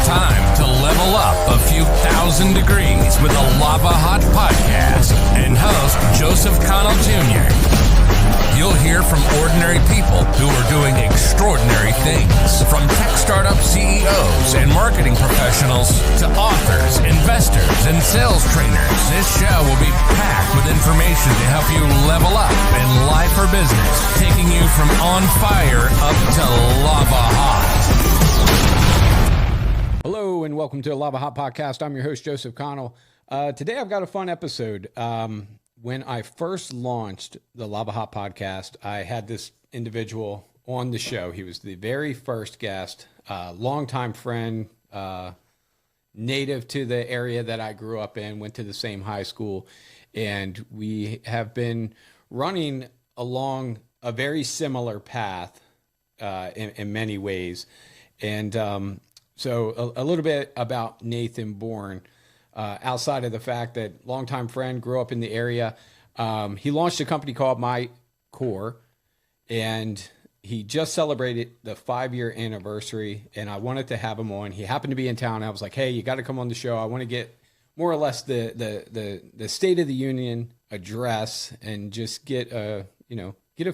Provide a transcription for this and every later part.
time to level up a few thousand degrees with the Lavahot Podcast and host Joseph Connell Jr. You'll hear from ordinary people who are doing extraordinary things, from tech startup CEOs and marketing professionals to authors, investors, and sales trainers. This show will be packed with information to help you level up in life or business, taking you from on fire up to lava hot. Hello and welcome to the Lavahot Podcast. I'm your host, Joseph Connell. Today I've got a fun episode. When I first launched the Lavahot Podcast, I had this individual on the show. He was the very first guest, longtime friend, native to the area that I grew up in, went to the same high school, and we have been running along a very similar path in many ways. And so a little bit about Nathan Bourne. Outside of the fact that longtime friend, grew up in the area, he launched a company called MyCore, and he just celebrated the 5-year anniversary, and I wanted to have him on. He happened to be in town. I was like, hey, you got to come on the show. I want to get more or less the State of the Union address and just get a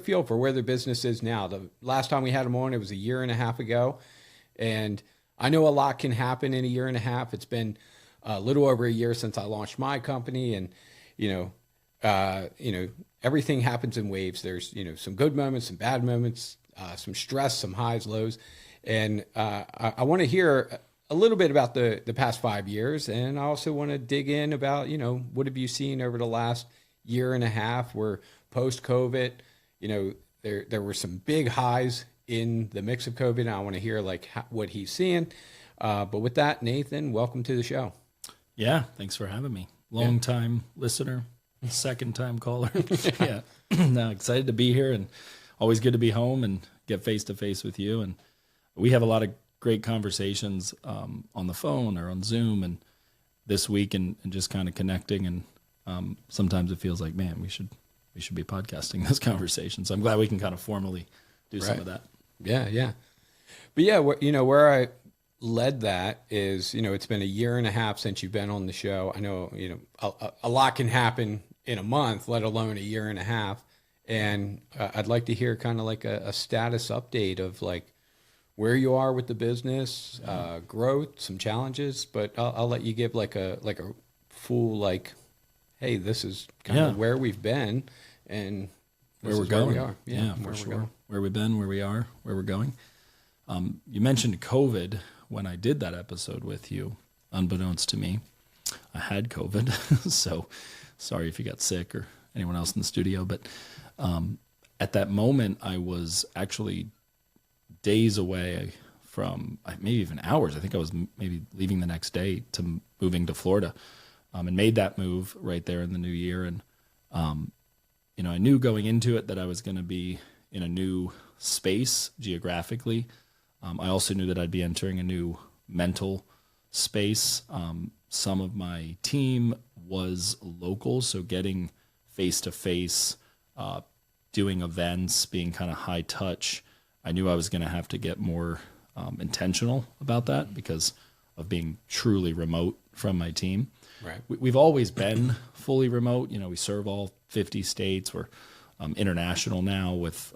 feel for where the business is now. The last time we had him on, it was a year and a half ago, and I know a lot can happen in a year and a half. It's been a little over a year since I launched my company, and everything happens in waves. There's some good moments, some bad moments, some stress, some highs, lows, and I want to hear a little bit about the past 5 years, and I also want to dig in about what have you seen over the last year and a half. We're post COVID, there were some big highs in the mix of COVID, and I want to hear what he's seeing. But with that, Nathan, welcome to the show. Yeah, thanks for having me. Long time listener, second time caller. Yeah, no, excited to be here, and always good to be home and get face to face with you. And we have a lot of great conversations on the phone or on Zoom, and this week, and just kind of connecting. And sometimes it feels like, man, we should be podcasting this conversation. So I'm glad we can kind of formally do some of that. Yeah. But yeah, where I led that is, it's been a year and a half since you've been on the show. I know, a lot can happen in a month, let alone a year and a half. And I'd like to hear kind of like a status update of where you are with the business, growth, some challenges, but I'll let you give like a full, hey, this is kind of where we've been and where we're going. Where we are. Yeah, for sure. Where we've been, where we are, where we're going. You mentioned COVID when I did that episode with you. Unbeknownst to me, I had COVID. So sorry if you got sick or anyone else in the studio. But at that moment, I was actually days away from, maybe even hours. I think I was maybe leaving the next day to moving to Florida, and made that move right there in the new year. And I knew going into it that I was going to be in a new space geographically. I also knew that I'd be entering a new mental space. Some of my team was local, so getting face-to-face, doing events, being kind of high touch, I knew I was going to have to get more intentional about that because of being truly remote from my team. Right. We've always been fully remote. We serve all 50 states. We're international now with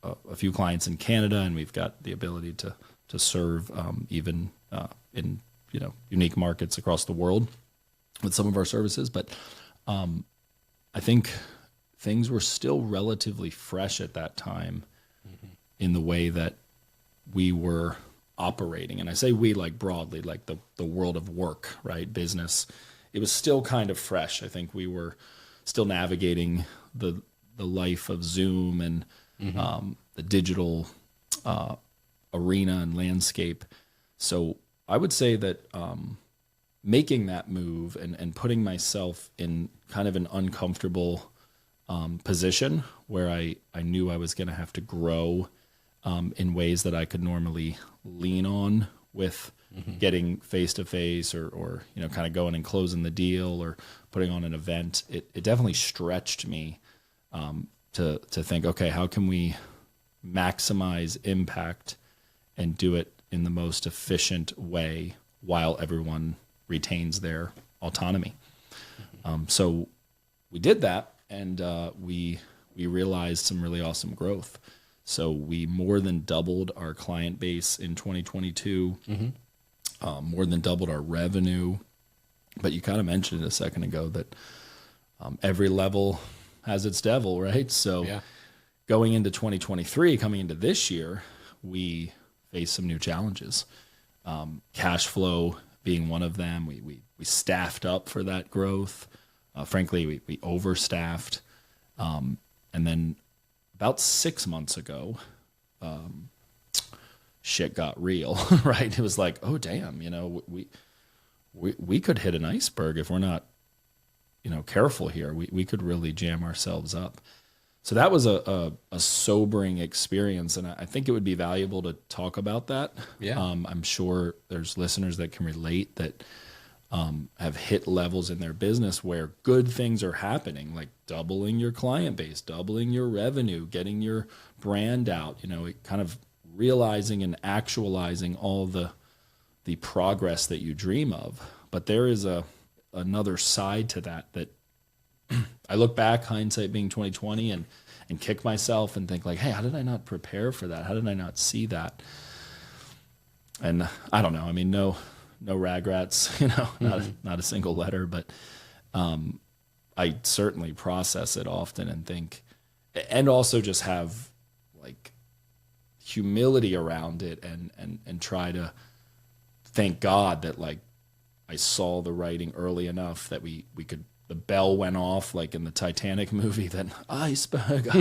a few clients in Canada, and we've got the ability to serve even in unique markets across the world with some of our services. But I think things were still relatively fresh at that time in the way that we were operating. And I say we broadly, the world of work, right? Business. It was still kind of fresh. I think we were still navigating the life of Zoom and the digital arena and landscape. So I would say that making that move and putting myself in kind of an uncomfortable position where I knew I was going to have to grow in ways that I could normally lean on with getting face-to-face or kind of going and closing the deal or putting on an event. It definitely stretched me to think, okay, how can we maximize impact and do it in the most efficient way while everyone retains their autonomy. So we did that, and we realized some really awesome growth. So we more than doubled our client base in 2022, more than doubled our revenue. But you kind of mentioned it a second ago that every level has its devil, right? So going into 2023, coming into this year, we face some new challenges. Cash flow being one of them. We staffed up for that growth. Frankly, we overstaffed. And then about 6 months ago, shit got real, right? It was like, oh, damn, we could hit an iceberg if we're not, careful here. We could really jam ourselves up. So that was a sobering experience, and I think it would be valuable to talk about that. Yeah. I'm sure there's listeners that can relate that have hit levels in their business where good things are happening, like doubling your client base, doubling your revenue, getting your brand out, kind of realizing and actualizing all the progress that you dream of. But there is another side to that I look back, hindsight being 2020, and kick myself and think like, hey, how did I not prepare for that? How did I not see that? And I don't know. I mean, no regrets, not a single letter, but I certainly process it often and think, and also just have like humility around it and try to thank God that like I saw the writing early enough that we could, the bell went off like in the Titanic movie, then iceberg,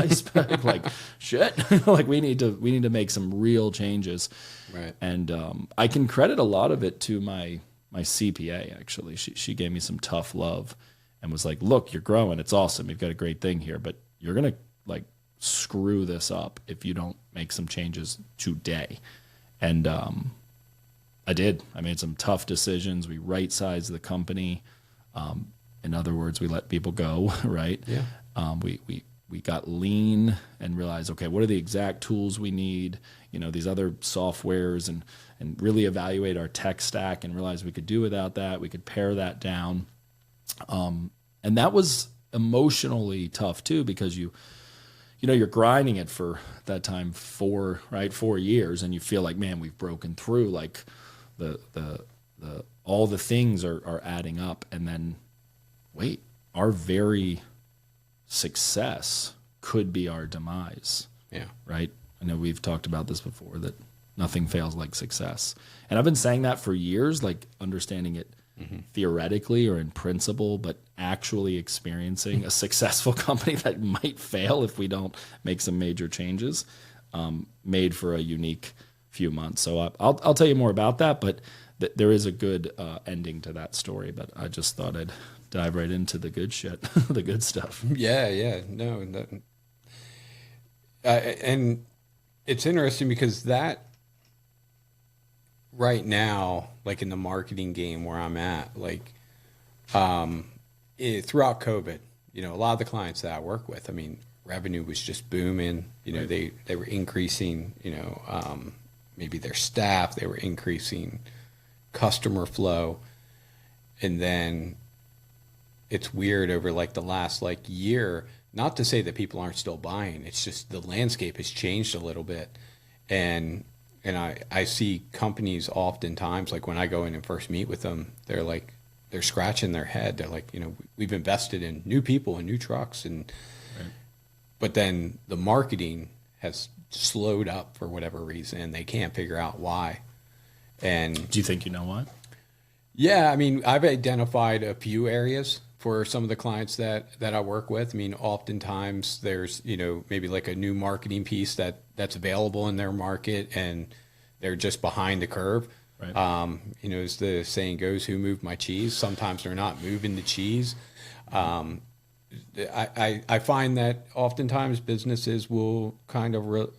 like shit, like we need to make some real changes. Right. And I can credit a lot of it to my CPA, actually. She gave me some tough love and was like, look, you're growing. It's awesome. You've got a great thing here, but you're going to like screw this up if you don't make some changes today. And I did. I made some tough decisions. We right-sized the company. In other words, we let people go, right? Yeah. We got lean and realized, okay, what are the exact tools we need? These other softwares, and really evaluate our tech stack and realize we could do without that. We could pare that down. And that was emotionally tough too, because you're grinding it for that time 4 years, and you feel like, man, we've broken through, like the all the things are adding up, and then wait, our very success could be our demise. Yeah. Right? I know we've talked about this before, that nothing fails like success. And I've been saying that for years, like understanding it theoretically or in principle, but actually experiencing a successful company that might fail if we don't make some major changes, made for a unique few months. So I'll tell you more about that, but there is a good ending to that story. But I just thought I'd dive right into the good shit, the good stuff. Yeah. No. And it's interesting because that right now, like in the marketing game where I'm at, like throughout COVID, a lot of the clients that I work with, I mean, revenue was just booming. They were increasing, maybe their staff, they were increasing customer flow. And then it's weird over like the last like year, not to say that people aren't still buying. It's just the landscape has changed a little bit. And I see companies oftentimes, like when I go in and first meet with them, they're scratching their head. They're like, we've invested in new people and new trucks. But then the marketing has slowed up for whatever reason, and they can't figure out why. And do you think you know why? Yeah, I mean, I've identified a few areas for some of the clients that I work with. I mean, oftentimes there's, maybe like a new marketing piece that's available in their market, and they're just behind the curve. Right. As the saying goes, who moved my cheese? Sometimes they're not moving the cheese. I find that oftentimes businesses will kind of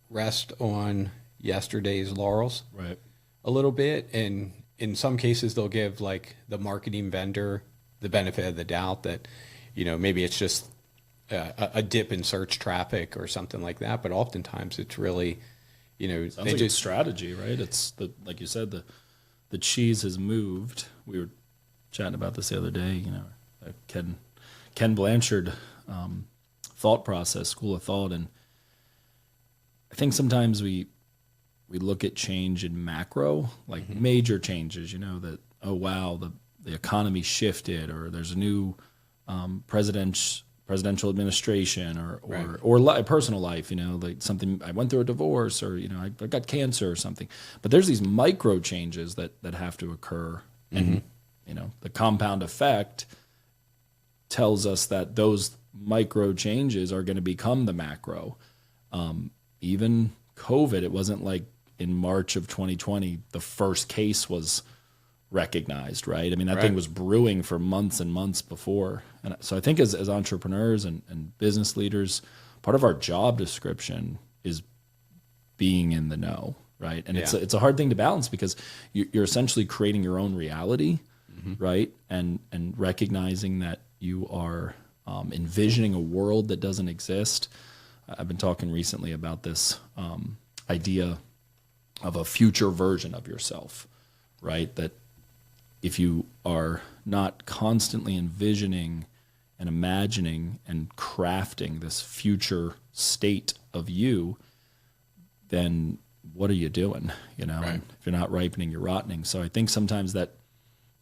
rest on yesterday's laurels, right, a little bit. And in some cases, they'll give like the marketing vendor the benefit of the doubt that, maybe it's just a dip in search traffic or something like that. But oftentimes it's really, Sounds like it's strategy, right? It's like you said, the cheese has moved. We were chatting about this the other day, Ken Blanchard thought process, school of thought. And I think sometimes we look at change in macro, like major changes, that, oh, wow, the economy shifted, or there's a new presidential administration, or personal life, like something, I went through a divorce, or, I got cancer or something. But there's these micro changes that have to occur. And, the compound effect tells us that those micro changes are going to become the macro. Even COVID, it wasn't like in March of 2020, the first case was recognized, right? I mean, that thing was brewing for months and months before. And so I think as entrepreneurs and business leaders, part of our job description is being in the know, right? And it's a hard thing to balance, because you're essentially creating your own reality, right? And recognizing that you are envisioning a world that doesn't exist. I've been talking recently about this idea of a future version of yourself, right? That if you are not constantly envisioning and imagining and crafting this future state of you, then what are you doing? And if you're not ripening, you're rotting. So I think sometimes that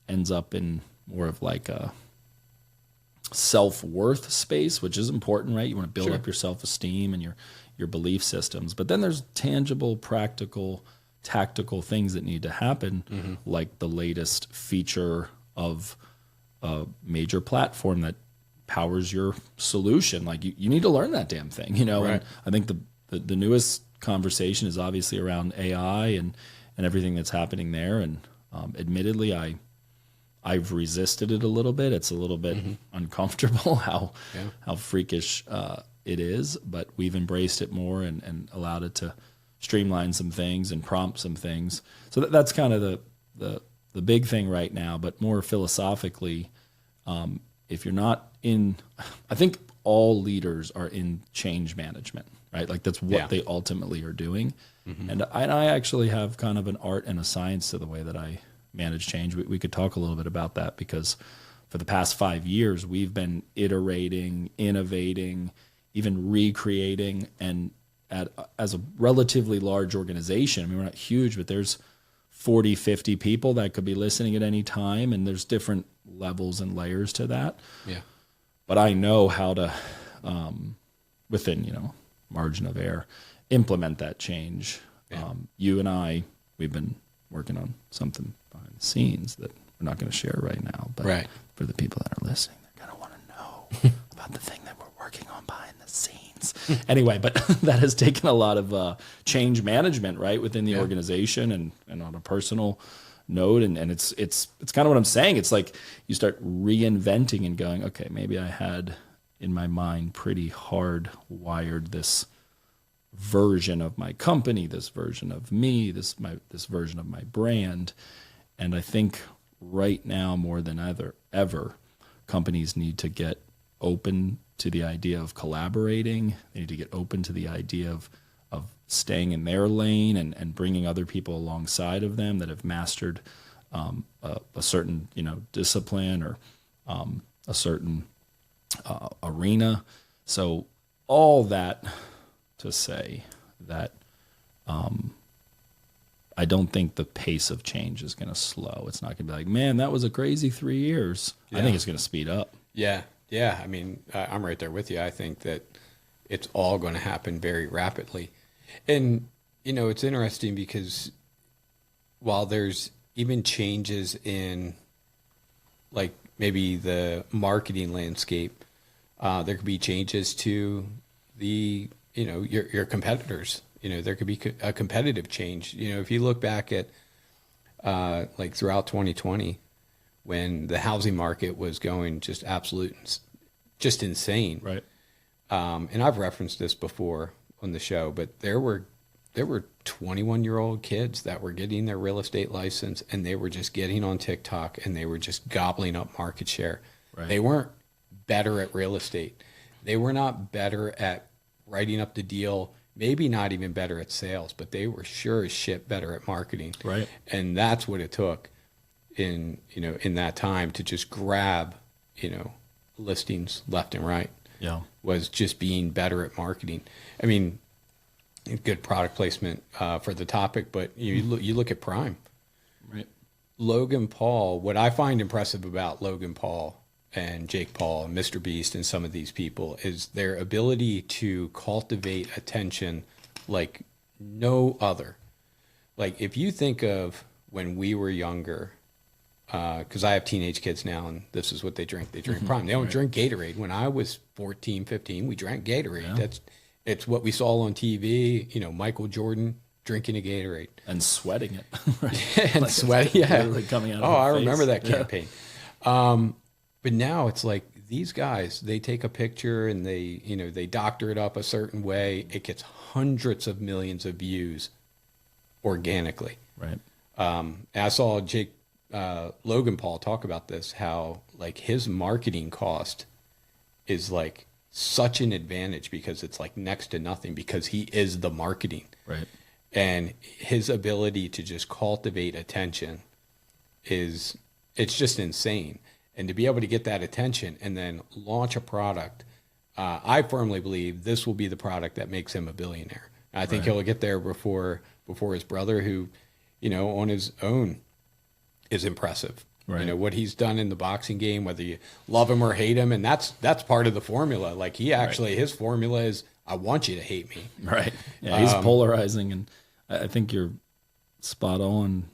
ends up in more of like a self-worth space, which is important, right? You want to build up your self-esteem and your belief systems. But then there's tangible, practical, tactical things that need to happen, like the latest feature of a major platform that powers your solution. Like you need to learn that damn thing, And I think the newest conversation is obviously around AI and everything that's happening there. And admittedly, I've resisted it a little bit. It's a little bit uncomfortable how freakish it is, but we've embraced it more and allowed it to streamline some things and prompt some things. So that's kind of the big thing right now. But more philosophically, if you're not in, I think all leaders are in change management, right? Like that's what they ultimately are doing. And I actually have kind of an art and a science to the way that I manage change. We could talk a little bit about that, because for the past 5 years, we've been iterating, innovating, even recreating, and as a relatively large organization, I mean, we're not huge, but there's 40, 50 people that could be listening at any time, and there's different levels and layers to that. Yeah. But I know how to, within, margin of error, implement that change. Yeah. You and I, we've been working on something behind the scenes that we're not going to share right now, but for the people that are listening, they're going to want to know about the thing that we're working on behind the scenes. Anyway, but that has taken a lot of change management, right, within the organization and on a personal note. And it's kind of what I'm saying. It's like you start reinventing and going, okay, maybe I had in my mind pretty hard wired this version of my company, this version of me, this version of my brand. And I think right now more than ever, companies need to get open to the idea of collaborating. They need to get open to the idea of staying in their lane and bringing other people alongside of them that have mastered a certain discipline or a certain arena. So all that to say that I don't think the pace of change is going to slow. It's not going to be like, man, that was a crazy 3 years. I think it's going to speed up. Yeah. I mean, I'm right there with you. I think that it's all going to happen very rapidly. And, it's interesting because while there's even changes in like maybe the marketing landscape, there could be changes to the your competitors. There could be a competitive change. If you look back at like throughout 2020, when the housing market was going just just insane. Right. And I've referenced this before on the show, but there were 21-year-old kids that were getting their real estate license, and they were just getting on TikTok and they were just gobbling up market share. Right. They weren't better at real estate. They were not better at writing up the deal, maybe not even better at sales, but they were sure as shit better at marketing. Right. And that's what it took in that time to just grab, listings left and right. Yeah. Was just being better at marketing. I mean, good product placement for the topic, but you look at Prime. Right. Logan Paul, what I find impressive about Logan Paul and Jake Paul and Mr. Beast and some of these people is their ability to cultivate attention like no other. Like if you think of when we were younger, because I have teenage kids now and this is what they drink. They drink Prime. They don't drink Gatorade. When I was 14, 15, we drank Gatorade. Yeah. It's what we saw on TV, Michael Jordan drinking a Gatorade. And sweating it. Right? And sweating, yeah. Literally coming out of I face. remember that campaign. But now it's like these guys, they take a picture and they doctor it up a certain way. It gets hundreds of millions of views organically. Right. I saw Logan Paul talk about this, how like his marketing cost is like such an advantage because it's like next to nothing because he is the marketing. Right. And his ability to just cultivate attention it's just insane. And to be able to get that attention and then launch a product, I firmly believe this will be the product that makes him a billionaire. I think he'll get there before his brother, who, on his own is impressive. Right. What he's done in the boxing game, whether you love him or hate him, and that's part of the formula. Like he actually, his formula is, I want you to hate me. Right. Yeah, he's polarizing, and I think you're spot on.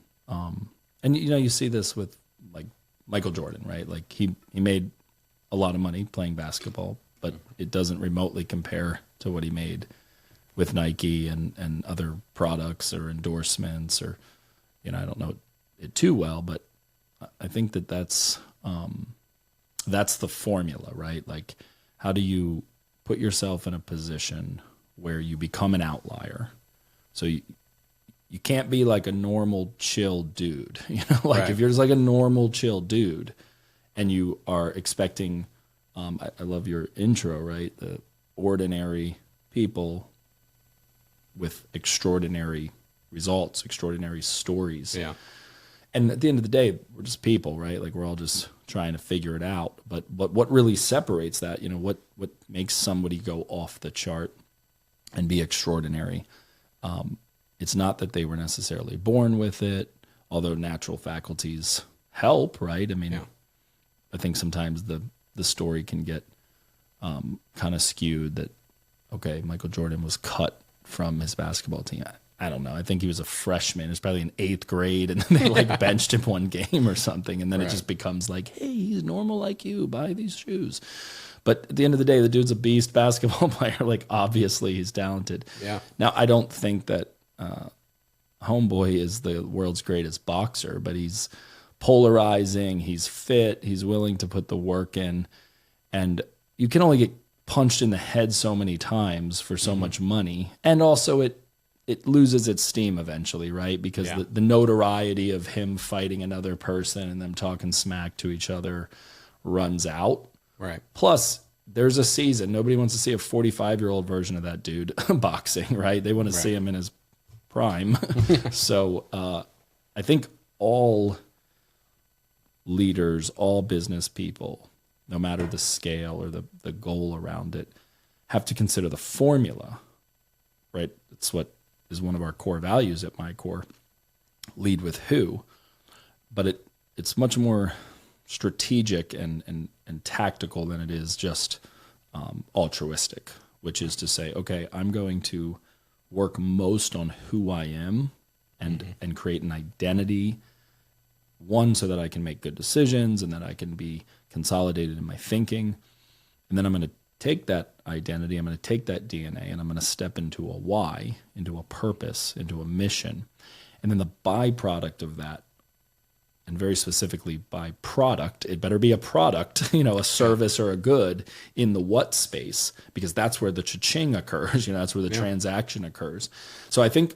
And you see this with like Michael Jordan, right? Like he made a lot of money playing basketball, but it doesn't remotely compare to what he made with Nike and other products or endorsements or, I don't know it too well, but I think that's the formula, right? Like how do you put yourself in a position where you become an outlier? So you can't be like a normal chill dude, like if you're just like a normal chill dude and you are expecting, I love your intro, right? The ordinary people with extraordinary results, extraordinary stories. Yeah. And at the end of the day, we're just people, right? Like we're all just trying to figure it out. But what really separates that, what makes somebody go off the chart and be extraordinary? It's not that they were necessarily born with it, although natural faculties help, right? I mean, I think sometimes the story can get kind of skewed that, okay, Michael Jordan was cut from his basketball team. I don't know. I think he was a freshman. It was probably in 8th grade, and then they benched him one game or something, and then it just becomes like, hey, he's normal like you. Buy these shoes. But at the end of the day, the dude's a beast basketball player. Like, obviously, he's talented. Yeah. Now, I don't think that Homeboy is the world's greatest boxer, but he's polarizing. He's fit. He's willing to put the work in. And you can only get punched in the head so many times for so much money. And also it loses its steam eventually, right? Because the notoriety of him fighting another person and them talking smack to each other runs out. Right. Plus, there's a season. Nobody wants to see a 45-year-old version of that dude boxing, right? They want to see him in his prime. So I think all leaders, all business people, no matter the scale or the goal around it, have to consider the formula, right? It's what is one of our core values at MyCore, lead with who. But it's much more strategic and tactical than it is just altruistic, which is to say, okay, I'm going to work most on who I am and create an identity, one, so that I can make good decisions and that I can be consolidated in my thinking. And then I'm going to take that identity, I'm going to take that DNA, and I'm going to step into a why, into a purpose, into a mission. And then the byproduct of that, and very specifically by product, it better be a product, a service or a good in the what space, because that's where the cha-ching occurs, that's where the transaction occurs. So I think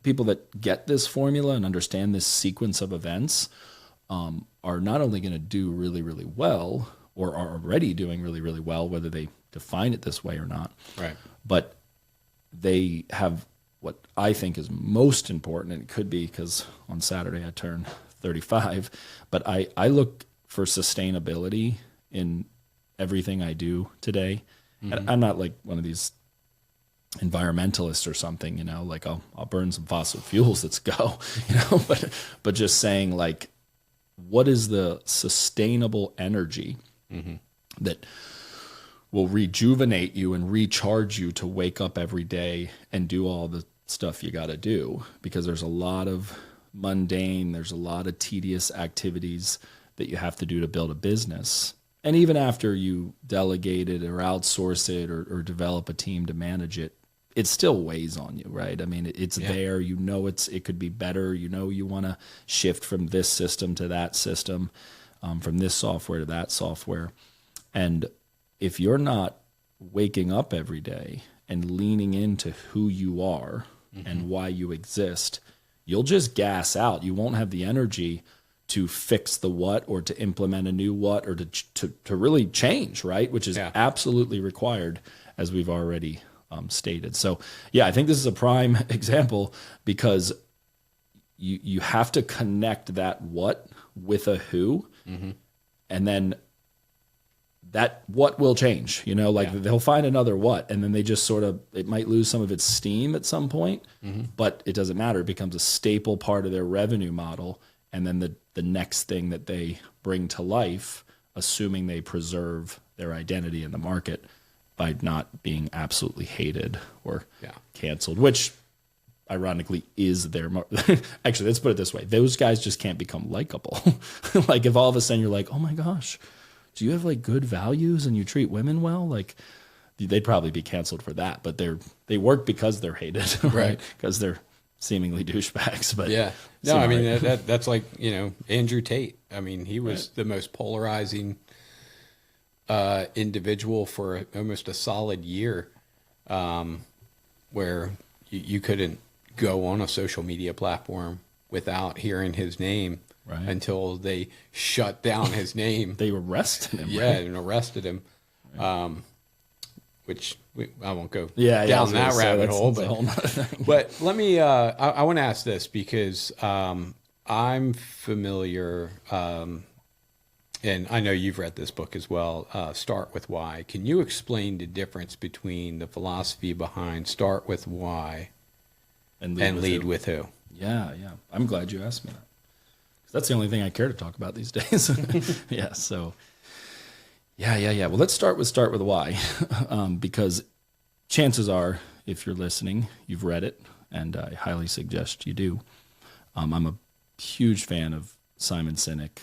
people that get this formula and understand this sequence of events are not only going to do really, really well, or are already doing really, really well, whether they define it this way or not. Right. But they have what I think is most important, and it could be because on Saturday I turn 35, but I look for sustainability in everything I do today. And I'm not like one of these environmentalists or something, like I'll burn some fossil fuels, let's go, but just saying, like, what is the sustainable energy that will rejuvenate you and recharge you to wake up every day and do all the stuff you got to do? Because there's a lot of mundane, there's a lot of tedious activities that you have to do to build a business. And even after you delegate it or outsource it or develop a team to manage it, it still weighs on you, right? I mean, it's there, it could be better. You want to shift from this system to that system, from this software to that software. And if you're not waking up every day and leaning into who you are and why you exist, you'll just gas out. You won't have the energy to fix the what, or to implement a new what, or to really change, right? Which is absolutely required, as we've already stated. So I think this is a prime example, because you have to connect that what with a who, and then that what will change, they'll find another what, and then they just it might lose some of its steam at some point, but it doesn't matter. It becomes a staple part of their revenue model. And then the next thing that they bring to life, assuming they preserve their identity in the market by not being absolutely hated or canceled, which ironically is their actually, let's put it this way. Those guys just can't become likable. Like, if all of a sudden you're like, oh my gosh, do you have like good values and you treat women well? Like, they'd probably be canceled for that, but they work because they're hated, right? Because they're seemingly douchebags. But I mean, that's like, Andrew Tate. I mean, he was the most polarizing individual for almost a solid year, where you couldn't go on a social media platform without hearing his name until they shut down his name. They arrested him. And arrested him. Which I won't go down that rabbit hole, but let me, I want to ask this, because I'm familiar, and I know you've read this book as well, Start With Why. Can you explain the difference between the philosophy behind Start With Why and Lead With Who? Yeah. I'm glad you asked me that, because that's the only thing I care to talk about these days. Yeah. Well, let's start with why, because chances are, if you're listening, you've read it, and I highly suggest you do. I'm a huge fan of Simon Sinek.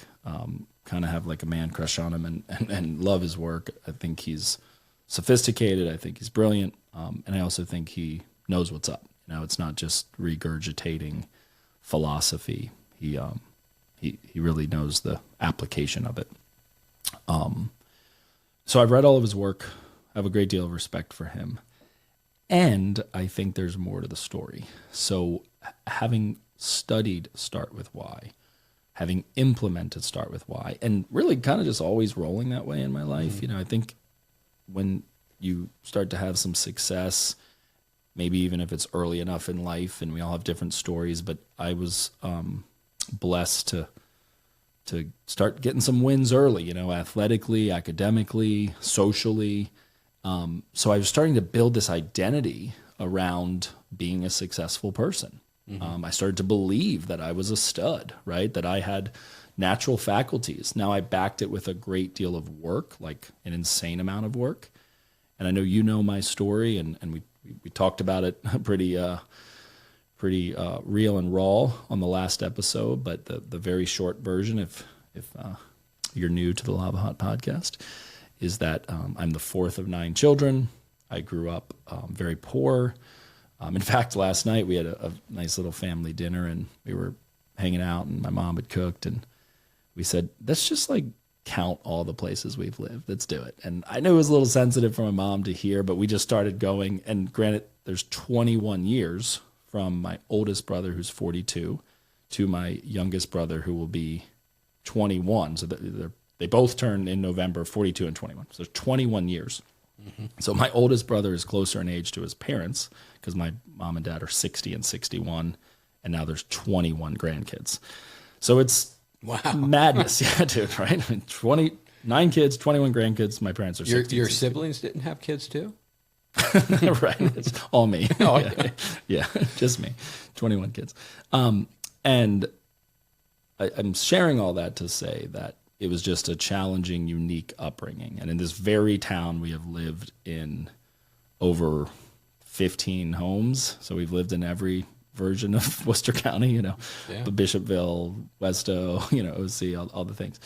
Kind of have like a man crush on him, and love his work. I think he's sophisticated. I think he's brilliant, and I also think he knows what's up. It's not just regurgitating philosophy. He really knows the application of it. So I've read all of his work. I have a great deal of respect for him. And I think there's more to the story. So having studied Start With Why, having implemented Start With Why, and really kind of just always rolling that way in my life, I think when you start to have some success, maybe even if it's early enough in life, and we all have different stories, but I was blessed to start getting some wins early, athletically, academically, socially. So I was starting to build this identity around being a successful person. I started to believe that I was a stud, right? That I had natural faculties. Now I backed it with a great deal of work, like an insane amount of work. And I know you know my story, and we talked about it pretty real and raw on the last episode, but the very short version, if you're new to the Lavahot Podcast, is that I'm the fourth of 9 children. I grew up very poor. In fact, last night we had a nice little family dinner, and we were hanging out, and my mom had cooked, and we said, let's just like count all the places we've lived. Let's do it. And I know it was a little sensitive for my mom to hear, but we just started going. And granted, there's 21 years from my oldest brother, who's 42, to my youngest brother, who will be 21. So they both turn in November, 42 and 21. So there's 21 years. So my oldest brother is closer in age to his parents because my mom and dad are 60 and 61, and now there's 21 grandkids. So it's madness. Yeah, dude, right? I mean, 29 kids, 21 grandkids. My parents are 60. Your siblings didn't have kids too? Right. It's all me. Oh, yeah, just me. 21 kids. And I'm sharing all that to say that it was just a challenging, unique upbringing. And in this very town, we have lived in over 15 homes. So we've lived in every version of Worcester County, Bishopville, Westo, OC, all the things.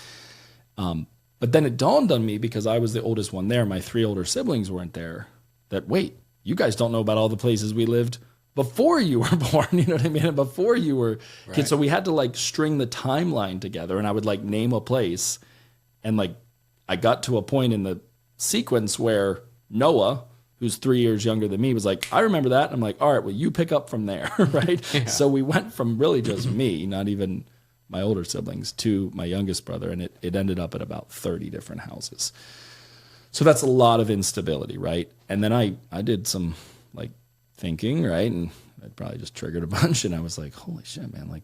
But then it dawned on me, because I was the oldest one there, my 3 older siblings weren't there, that, wait, you guys don't know about all the places we lived before you were born, you know what I mean? Before you were kids. So we had to string the timeline together, and I would name a place. And I got to a point in the sequence where Noah, who's 3 years younger than me, was like, I remember that. And I'm like, all right, well, you pick up from there, right? Yeah. So we went from really just me, not even my older siblings, to my youngest brother. And it ended up at about 30 different houses. So that's a lot of instability, right? And then I did some thinking, right? And I probably just triggered a bunch, and I was like, holy shit, man,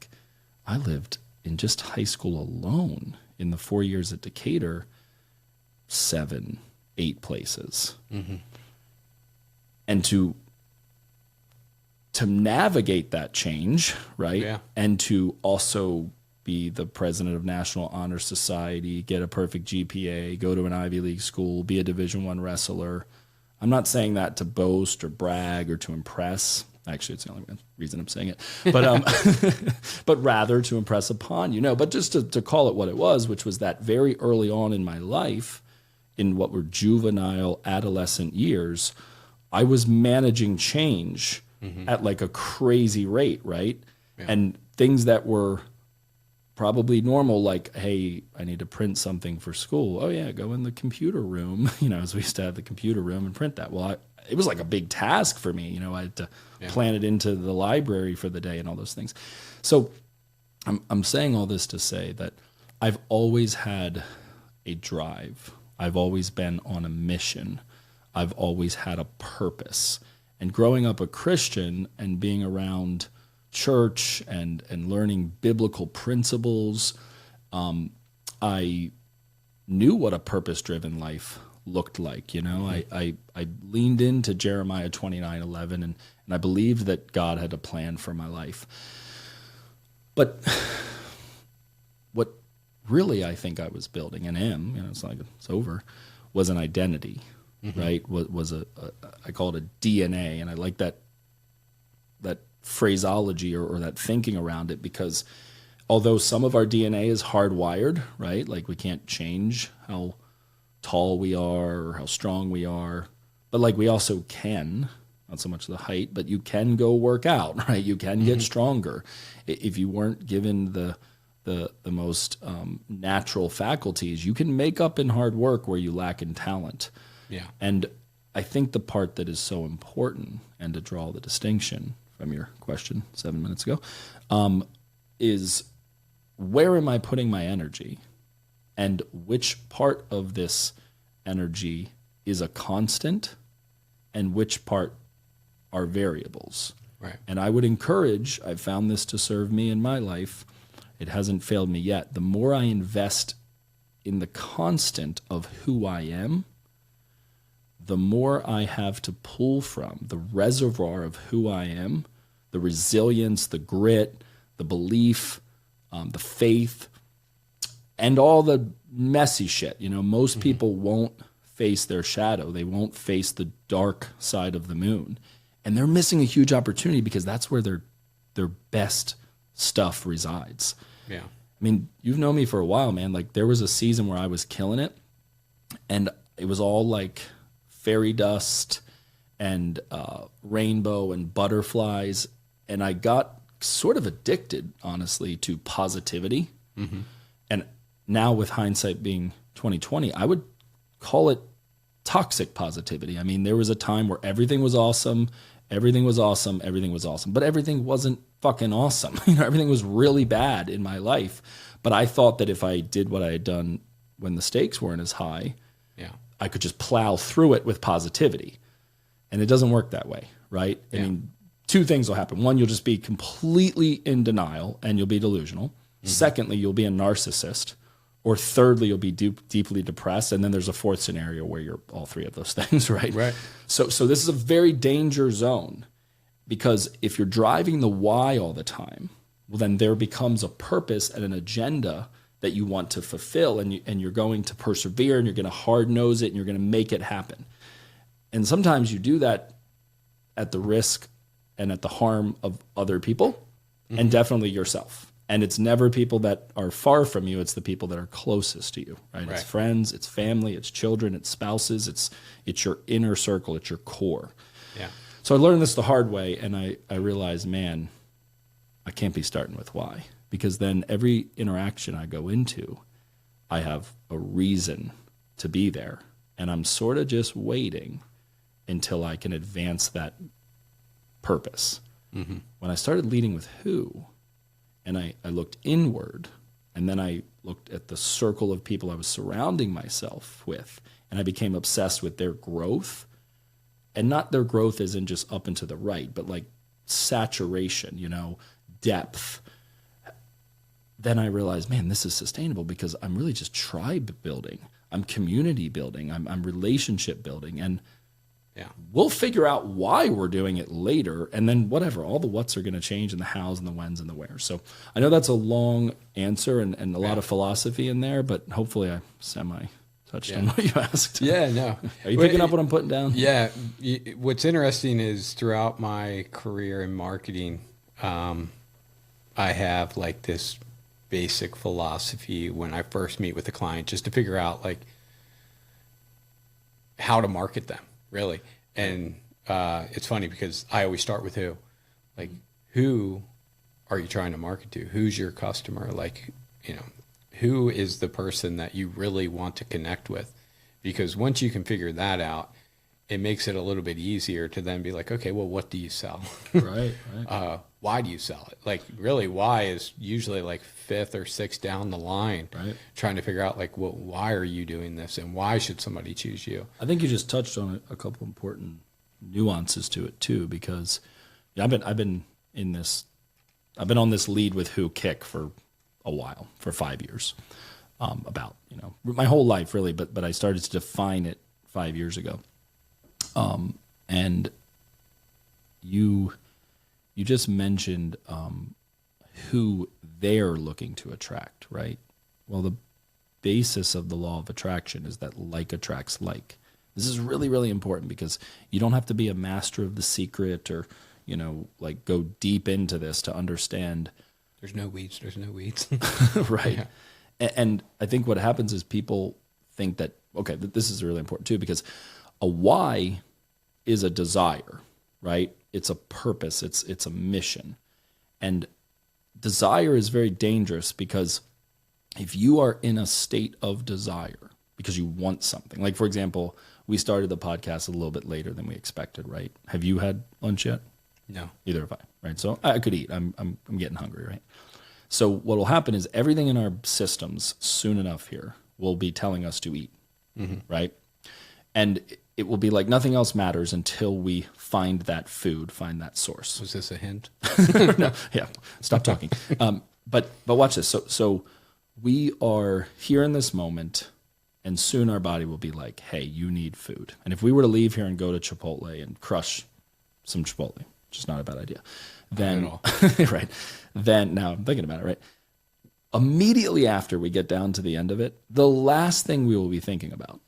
I lived in just high school alone in the 4 years at Decatur, 7, 8 places. Mm-hmm. And to navigate that change, right? Yeah. And to also be the president of National Honor Society, get a perfect GPA, go to an Ivy League school, be a Division I wrestler. I'm not saying that to boast or brag or to impress. Actually, it's the only reason I'm saying it. But but rather to impress upon you. But just to call it what it was, which was that very early on in my life, in what were juvenile, adolescent years, I was managing change at a crazy rate, right? Yeah. And things that were probably normal, hey, I need to print something for school. Oh yeah, go in the computer room, as we used to have the computer room and print that. Well, it was a big task for me, I had to plan it into the library for the day and all those things. So I'm saying all this to say that I've always had a drive. I've always been on a mission. I've always had a purpose. And growing up a Christian and being around church and learning biblical principles, I knew what a purpose-driven life looked like. I leaned into Jeremiah 29:11, and I believed that God had a plan for my life. But what really I think I was building, and am, it's over, was an identity, right? Was I call it a DNA, and I like that phraseology or that thinking around it, because although some of our DNA is hardwired, right? We can't change how tall we are or how strong we are, but we also can, not so much the height, but you can go work out, right? You can get stronger. If you weren't given the most natural faculties, you can make up in hard work where you lack in talent. Yeah. And I think the part that is so important, and to draw the distinction from your question 7 minutes ago, is where am I putting my energy, and which part of this energy is a constant and which part are variables. Right. And I would encourage, I've found this to serve me in my life, it hasn't failed me yet, the more I invest in the constant of who I am, the more I have to pull from, the reservoir of who I am, the resilience, the grit, the belief, the faith, and all the messy shit. Most people won't face their shadow. They won't face the dark side of the moon. And they're missing a huge opportunity, because that's where their best stuff resides. Yeah. I mean, you've known me for a while, man. There was a season where I was killing it, and it was all fairy dust and rainbow and butterflies. And I got sort of addicted, honestly, to positivity. Mm-hmm. And now, with hindsight being 2020, I would call it toxic positivity. I mean, there was a time where everything was awesome, but everything wasn't fucking awesome. Everything was really bad in my life. But I thought that if I did what I had done when the stakes weren't as high, I could just plow through it with positivity. And it doesn't work that way, right? I mean, two things will happen. One, you'll just be completely in denial and you'll be delusional. Mm-hmm. Secondly, you'll be a narcissist. Or thirdly, you'll be deeply depressed. And then there's a fourth scenario where you're all three of those things, right? Right. So this is a very danger zone, because if you're driving the why all the time, well, then there becomes a purpose and an agenda that you want to fulfill, and you're going to persevere, and you're going to hard nose it, and you're going to make it happen. And sometimes you do that at the risk and at the harm of other people, and definitely yourself. And it's never people that are far from you. It's the people that are closest to you, right? It's friends, it's family, it's children, it's spouses, it's your inner circle, it's your core. Yeah. So I learned this the hard way, and I realized, man, I can't be starting with why, because then every interaction I go into, I have a reason to be there, and I'm sort of just waiting until I can advance that purpose. Mm-hmm. When I started leading with who, and I looked inward, and then I looked at the circle of people I was surrounding myself with, and I became obsessed with their growth, and not their growth as in just up and to the right, but like saturation, depth. Then I realized, man, this is sustainable, because I'm really just tribe building. I'm community building. I'm relationship building. And we'll figure out why we're doing it later. And then whatever, all the what's are going to change, and the hows and the whens and the wheres. So I know that's a long answer and a lot of philosophy in there, but hopefully I touched on what you asked. Yeah, no. Are you picking up what I'm putting down? Yeah. What's interesting is throughout my career in marketing, I have like this basic philosophy when I first meet with a client, just to figure out like how to market them, really. And it's funny because I always start with who. Like, who are you trying to market to? Who's your customer? Like, who is the person that you really want to connect with? Because once you can figure that out, it makes it a little bit easier to then be like, okay, well, what do you sell? Right. Why do you sell it? Like, really, why is usually like fifth or sixth down the line, right? Trying to figure out like, well, why are you doing this, and why should somebody choose you? I think you just touched on a couple important nuances to it too, because I've been on this lead with who kick for a while, for 5 years, about my whole life really, but I started to define it 5 years ago, and you just mentioned who they're looking to attract, right? Well, the basis of the law of attraction is that like attracts like. This is really, really important, because you don't have to be a master of the secret or, like go deep into this to understand. There's no weeds. Right. Yeah. And I think what happens is people think that, okay, this is really important too, because a why is a desire, right? It's a purpose. It's a mission. And desire is very dangerous, because if you are in a state of desire because you want something, like for example, we started the podcast a little bit later than we expected, right? Have you had lunch yet? No. Either have I, right? So I could eat. I'm getting hungry, right? So what will happen is everything in our systems soon enough here will be telling us to eat, right? And it will be like nothing else matters until we find that food, find that source. Was this a hint? No, yeah. Stop talking. But watch this. So we are here in this moment, and soon our body will be like, hey, you need food. And if we were to leave here and go to Chipotle and crush some Chipotle, which is not a bad idea, then right. Then now I'm thinking about it, right? Immediately after we get down to the end of it, the last thing we will be thinking about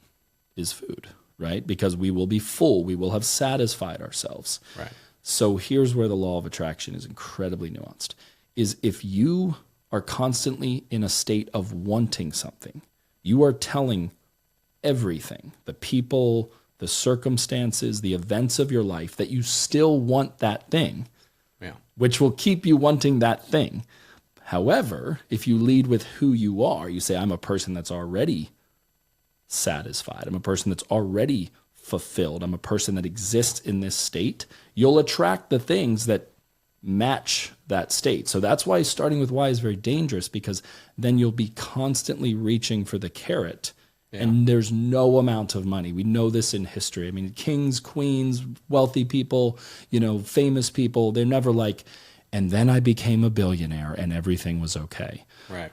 is food, right? Because we will be full. We will have satisfied ourselves. Right. So here's where the law of attraction is incredibly nuanced, is if you are constantly in a state of wanting something, you are telling everything, the people, the circumstances, the events of your life, that you still want that thing, which will keep you wanting that thing. However, if you lead with who you are, you say, I'm a person that's already satisfied. I'm a person that's already fulfilled. I'm a person that exists in this state. You'll attract the things that match that state. So that's why starting with why is very dangerous, because then you'll be constantly reaching for the carrot And there's no amount of money. We know this in history. I mean, kings, queens, wealthy people, famous people, they're never like, and then I became a billionaire and everything was okay.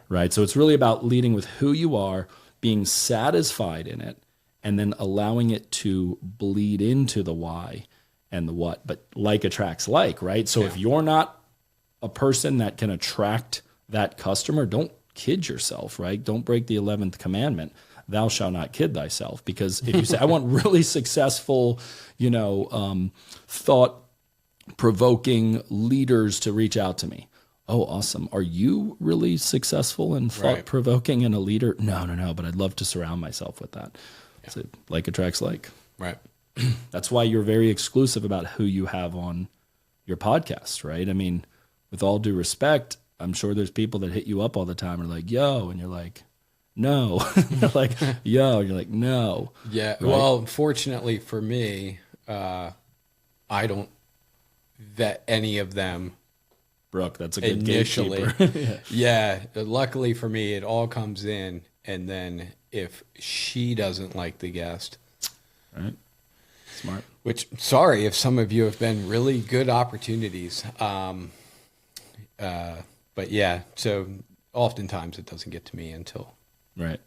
Right. So it's really about leading with who you are, being satisfied in it, and then allowing it to bleed into the why and the what. But like attracts like, right? So if you're not a person that can attract that customer, don't kid yourself, right? Don't break the 11th commandment. Thou shalt not kid thyself. Because if you say, I want really successful, thought-provoking leaders to reach out to me. Oh, awesome. Are you really successful and thought-provoking and a leader? No, but I'd love to surround myself with that. So like attracts like. Right. That's why you're very exclusive about who you have on your podcast, right? I mean, with all due respect, I'm sure there's people that hit you up all the time and are like, yo, and you're like, no. They're like, yo, and you're like, no. Yeah. Right? Well, fortunately for me, I don't vet any of them. Brooke, that's a good initially. gatekeeper. Yeah. Luckily for me, it all comes in. And then if she doesn't like the guest. Right. Smart. Which, sorry if some of you have been really good opportunities. But yeah, so oftentimes it doesn't get to me until after.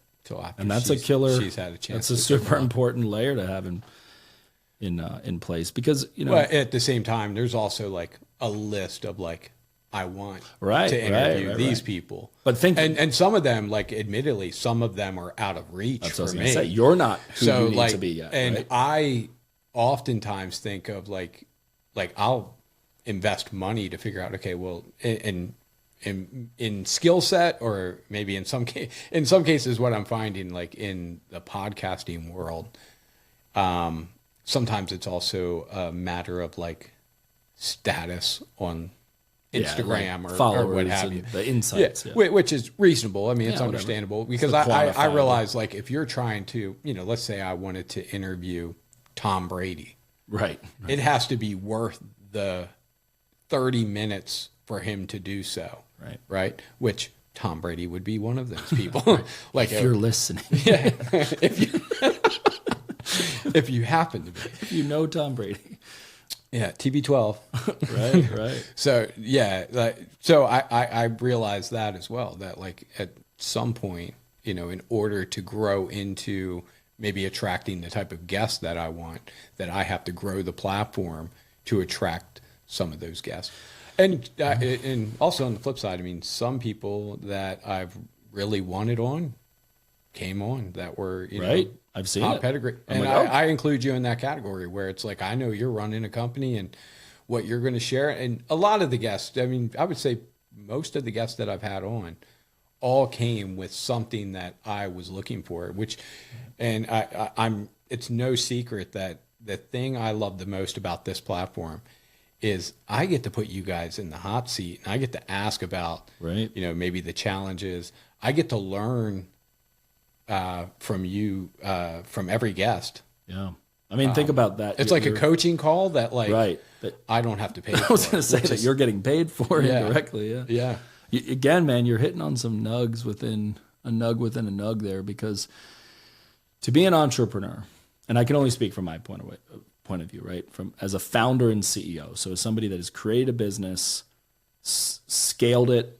And that's a killer. She's had a chance. That's a super important layer to have in place because Well, at the same time, there's also like a list of like I want to interview these people. But and some of them, like admittedly, some of them are out of reach that's for what I was me. gonna say. You're not who you need to be yet. And right? I oftentimes think of like I'll invest money to figure out, okay, well, in skill set, or maybe in some cases, what I'm finding like in the podcasting world, sometimes it's also a matter of like status on Instagram or what have you. The insights. Which is reasonable. I mean, it's understandable because I realize like if you're trying to, let's say I wanted to interview Tom Brady, right. It has to be worth the 30 minutes for him to do so. Right. Which Tom Brady would be one of those people. Like if you're listening. Yeah. If you happen to be. If you know Tom Brady. Yeah, TB12. Right. So yeah, so I realized that as well, that like at some point, in order to grow into maybe attracting the type of guests that I want, that I have to grow the platform to attract some of those guests. And also on the flip side, I mean, some people that I've really wanted on came on that were, I've seen top it. pedigree. And I include you in that category where it's like, I know you're running a company and what you're going to share. And a lot of the guests, I mean, I would say most of the guests that I've had on all came with something that I was looking for, and it's no secret that the thing I love the most about this platform is I get to put you guys in the hot seat and I get to ask about, maybe the challenges. I get to learn from you, from every guest. Yeah. I mean, think about that. It's like a coaching call that I don't have to pay for. I was going to say that you're getting paid for it directly. Yeah. Yeah. Again, man, you're hitting on some nugs within a nug there, because to be an entrepreneur, and I can only speak from my point of view, right? From as a founder and CEO. So as somebody that has created a business, scaled it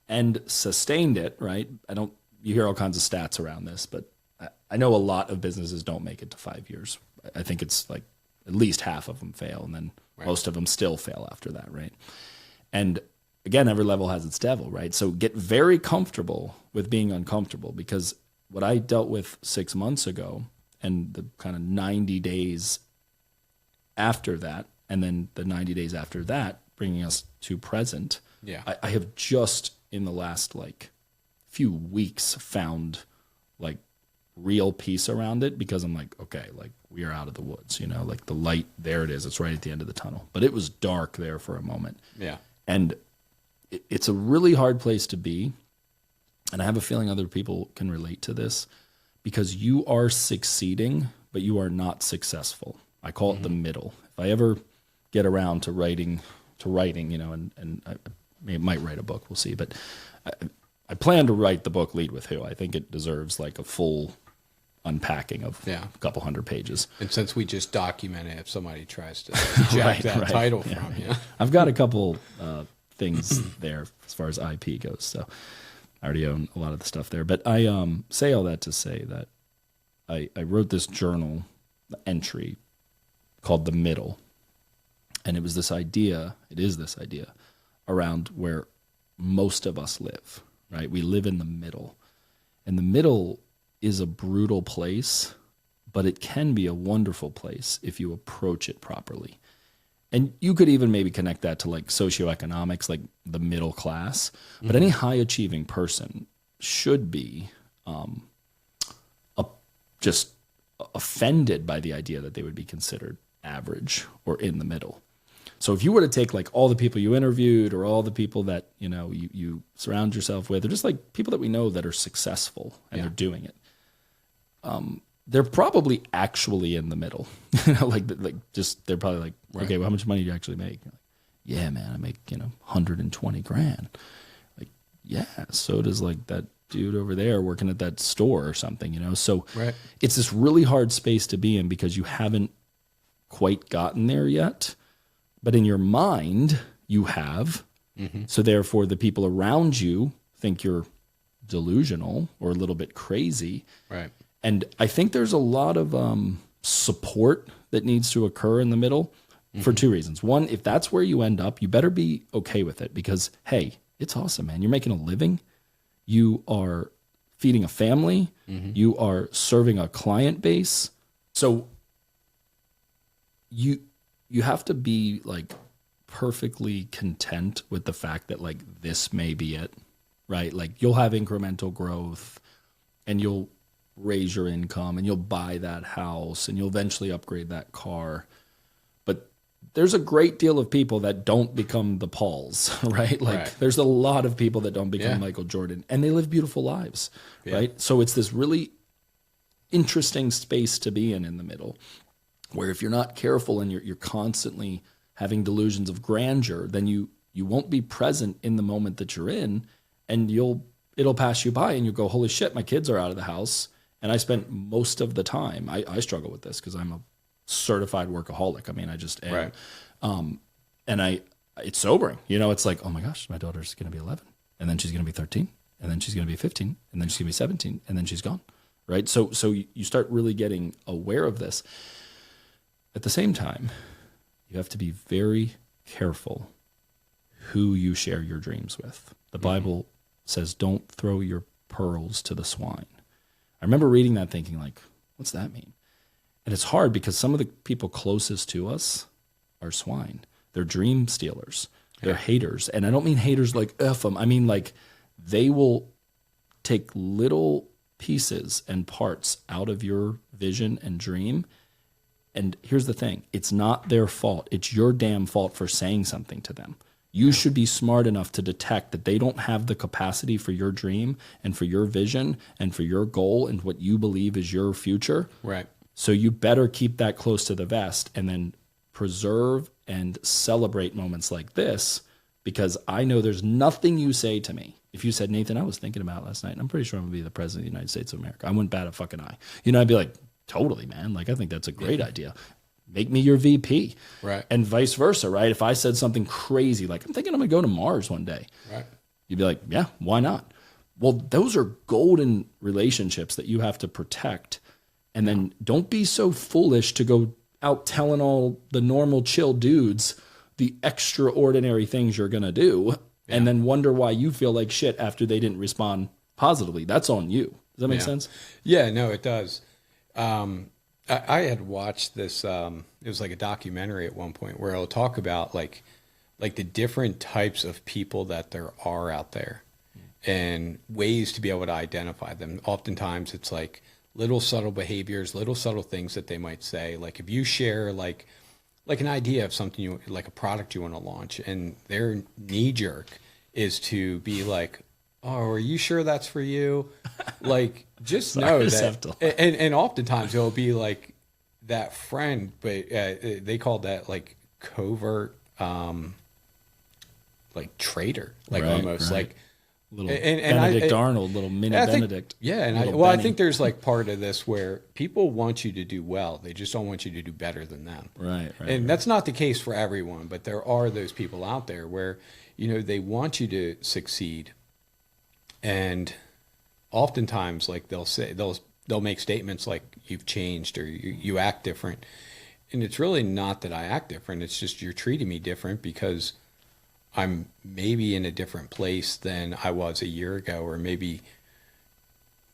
and sustained it, right? You hear all kinds of stats around this, but I know a lot of businesses don't make it to 5 years. I think it's like at least half of them fail, and then most of them still fail after that, right? And again, every level has its devil, right? So get very comfortable with being uncomfortable, because what I dealt with 6 months ago and the kind of 90 days after that, and then the 90 days after that, bringing us to present, I have just in the last few weeks found real peace around it, because I'm like, okay, we are out of the woods, the light, there it is. It's right at the end of the tunnel. But it was dark there for a moment. Yeah. And it's a really hard place to be. And I have a feeling other people can relate to this, because you are succeeding, but you are not successful. I call it the middle. If I ever get around to writing, and I might write a book, we'll see. But I plan to write the book Lead with Who. I think it deserves a full unpacking of a couple hundred pages. And since we just document it, if somebody tries to jack that title from you. I've got a couple things there as far as IP goes, so I already own a lot of the stuff there. But I say all that to say that I wrote this journal entry called The Middle, and it is this idea around where most of us live, right? We live in the middle, and the middle is a brutal place, but it can be a wonderful place if you approach it properly. And you could even maybe connect that to like socioeconomics, like the middle class. But any high achieving person should be just offended by the idea that they would be considered average or in the middle. So if you were to take like all the people you interviewed or all the people that, you know, you surround yourself with, or just like people that we know that are successful and they're doing it, they're probably actually in the middle. You know, they're probably like, okay, well, how much money do you actually make? Like, yeah, man, I make, 120 grand. Like, yeah, so does like that dude over there working at that store or something, So it's this really hard space to be in because you haven't quite gotten there yet. But in your mind, you have. So therefore, the people around you think you're delusional or a little bit crazy. Right. And I think there's a lot of support that needs to occur in the middle for two reasons. One, if that's where you end up, you better be okay with it because, hey, it's awesome, man. You're making a living. You are feeding a family. You are serving a client base. So you have to be like perfectly content with the fact that like this may be it, right? Like you'll have incremental growth and you'll raise your income and you'll buy that house and you'll eventually upgrade that car. But there's a great deal of people that don't become the Pauls, right? Like there's a lot of people that don't become Michael Jordan and they live beautiful lives, right? So it's this really interesting space to be in the middle, where if you're not careful and you're constantly having delusions of grandeur, then you won't be present in the moment that you're in, and it'll pass you by and you'll go, holy shit, my kids are out of the house. And I spent most of the time, I struggle with this because I'm a certified workaholic. I mean, I just am. And it's sobering. It's like, oh my gosh, my daughter's going to be 11 and then she's going to be 13 and then she's going to be 15 and then she's going to be 17 and then she's gone. Right. So you start really getting aware of this. At the same time, you have to be very careful who you share your dreams with. The Bible says, don't throw your pearls to the swine. I remember reading that thinking like, what's that mean? And it's hard because some of the people closest to us are swine. They're dream stealers. They're haters. And I don't mean haters like F them. I mean like they will take little pieces and parts out of your vision and dream. And here's the thing. It's not their fault. It's your damn fault for saying something to them. You should be smart enough to detect that they don't have the capacity for your dream and for your vision and for your goal and what you believe is your future. Right. So you better keep that close to the vest and then preserve and celebrate moments like this, because I know there's nothing you say to me. If you said, Nathan, I was thinking about it last night and I'm pretty sure I'm gonna be the president of the United States of America, I wouldn't bat a fucking eye. I'd be like, totally, man. Like, I think that's a great idea. Make me your VP. Right. And vice versa, right? If I said something crazy, like I'm thinking I'm going to go to Mars one day. Right. You'd be like, yeah, why not? Well, those are golden relationships that you have to protect. And then don't be so foolish to go out telling all the normal chill dudes the extraordinary things you're going to do and then wonder why you feel like shit after they didn't respond positively. That's on you. Does that make sense? Yeah, no, it does. I had watched this, it was like a documentary at one point where it'll talk about like the different types of people that there are out there and ways to be able to identify them. Oftentimes it's like little subtle behaviors, little subtle things that they might say. Like if you share like an idea of something like a product you want to launch, and their knee jerk is to be like, oh, are you sure that's for you? Like, just know that. And oftentimes it'll be like that friend, but they call that like covert, like traitor, like almost little Benedict Arnold, little mini Benedict. I think there's like part of this where people want you to do well. They just don't want you to do better than them. Right. And that's not the case for everyone, but there are those people out there where, they want you to succeed. And oftentimes, like they'll make statements like you've changed or you act different. And it's really not that I act different. It's just you're treating me different because I'm maybe in a different place than I was a year ago, or maybe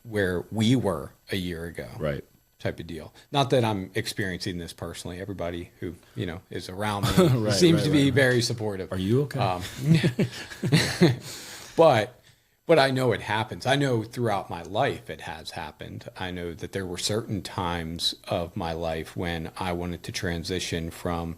where we were a year ago. Right. Type of deal. Not that I'm experiencing this personally. Everybody who, is around me seems to be very supportive. Are you okay? But I know it happens. I know throughout my life it has happened. I know that there were certain times of my life when I wanted to transition from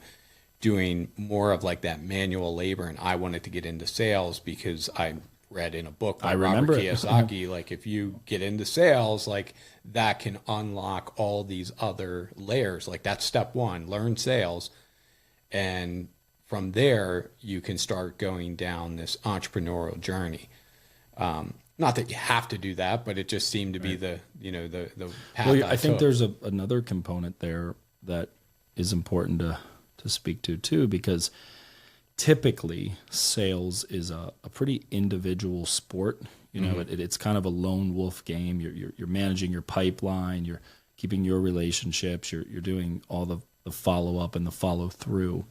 doing more of like that manual labor, and I wanted to get into sales because I read in a book by Robert Kiyosaki, like if you get into sales, like that can unlock all these other layers. Like that's step one, learn sales. And from there, you can start going down this entrepreneurial journey. Not that you have to do that, but it just seemed to be the path. Well, I think there's another component there that is important to speak to too, because typically sales is a pretty individual sport. It's kind of a lone wolf game. You're managing your pipeline, you're keeping your relationships, you're doing all the follow up and the follow through.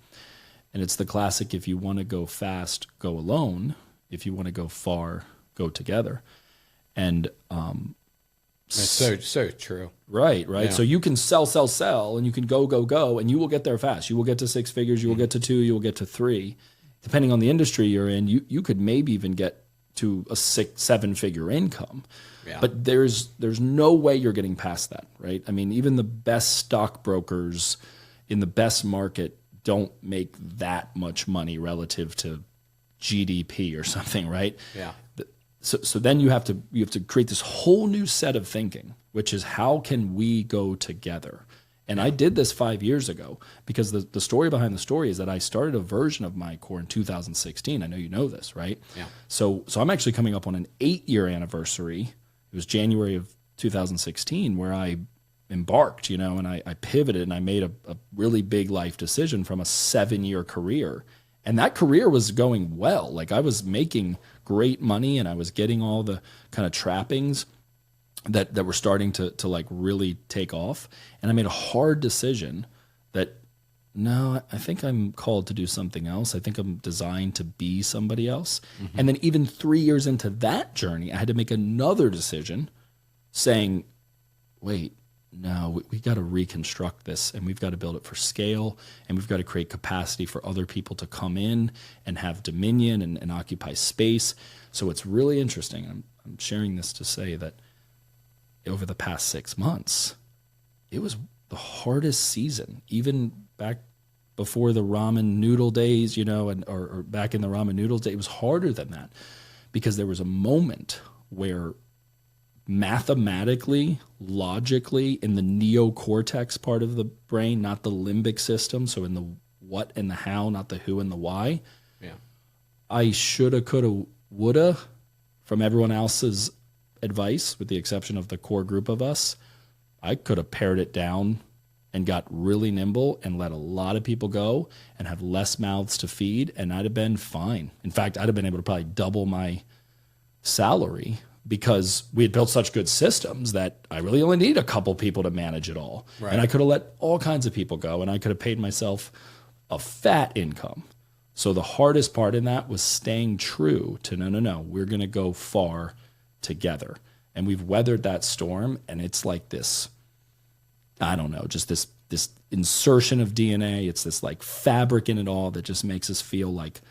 And it's the classic, if you want to go fast, go alone. If you want to go far, go together. And that's so true. Right. Yeah. So you can sell, and you can go, and you will get there fast. You will get to six figures, you will get to 2, you will get to 3. Depending on the industry you're in, you could maybe even get to a 6-7 figure income. Yeah. But there's no way you're getting past that, right? I mean, even the best stockbrokers in the best market don't make that much money relative to GDP or something, right? Yeah. So then you have to create this whole new set of thinking, which is how can we go together? And I did this 5 years ago because the story behind the story is that I started a version of MyCore in 2016. I know you know this, right? Yeah. So I'm actually coming up on an 8-year anniversary. It was January of 2016 where I embarked, and I pivoted and I made a really big life decision from a 7-year career. And that career was going well. Like I was making great money and I was getting all the kind of trappings that were starting to like really take off. And I made a hard decision that, no, I think I'm called to do something else. I think I'm designed to be somebody else. Mm-hmm. And then even 3 years into that journey, I had to make another decision saying, wait, no, we got to reconstruct this, and we've got to build it for scale, and we've got to create capacity for other people to come in and have dominion and occupy space. So it's really interesting. I'm sharing this to say that over the past 6 months, it was the hardest season, even back before the ramen noodle days, or back in the ramen noodles day. It was harder than that because there was a moment where mathematically, logically, in the neocortex part of the brain, not the limbic system, so in the what and the how, not the who and the why, I shoulda, coulda, woulda, from everyone else's advice, with the exception of the core group of us, I could have pared it down and got really nimble and let a lot of people go and have less mouths to feed, and I'd have been fine. In fact, I'd have been able to probably double my salary because we had built such good systems that I really only need a couple people to manage it all. Right. And I could have let all kinds of people go, and I could have paid myself a fat income. So the hardest part in that was staying true to no, we're going to go far together. And we've weathered that storm, and it's like this, I don't know, just this insertion of DNA. It's this like fabric in it all that just makes us feel like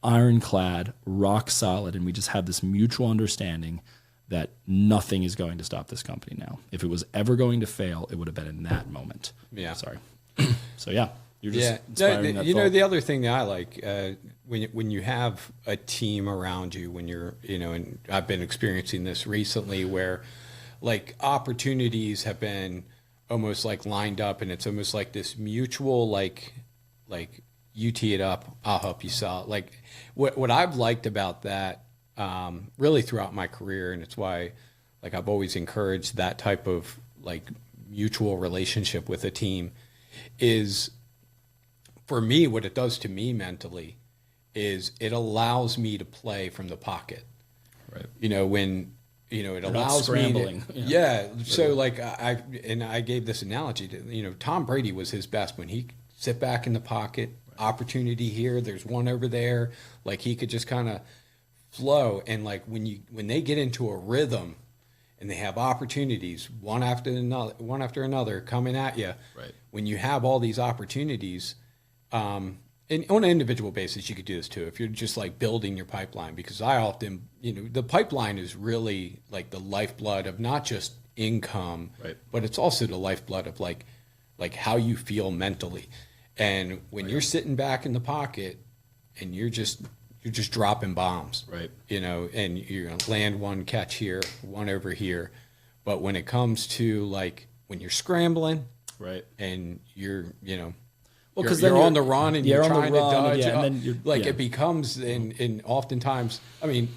ironclad, rock solid, and we just have this mutual understanding that nothing is going to stop this company now. If it was ever going to fail, it would have been in that moment. Yeah. Sorry. So yeah, you're just inspiring that thought. The other thing that I like, when you have a team around you, when you're, and I've been experiencing this recently where like opportunities have been almost like lined up, and it's almost like this mutual, like you tee it up, I'll help you sell it. Like what I've liked about that really throughout my career. And it's why, like, I've always encouraged that type of like mutual relationship with a team is, for me, what it does to me mentally is it allows me to play from the pocket. Right. When, it allows me to, So like I gave this analogy to, Tom Brady was his best when he sit back in the pocket, opportunity here, there's one over there. Like he could just kind of flow. And like when they get into a rhythm and they have opportunities one after another coming at you, right. When you have all these opportunities, and on an individual basis, you could do this too. If you're just like building your pipeline, because I often, the pipeline is really like the lifeblood of not just income, right. but it's also the lifeblood of like how you feel mentally. And when you're sitting back in the pocket and you're just dropping bombs, right. And you're going to land one, catch here, one over here. But when it comes to like when you're scrambling, right. And you're, well, you're on the run and you're trying to dodge. And then it becomes, and oftentimes, I mean,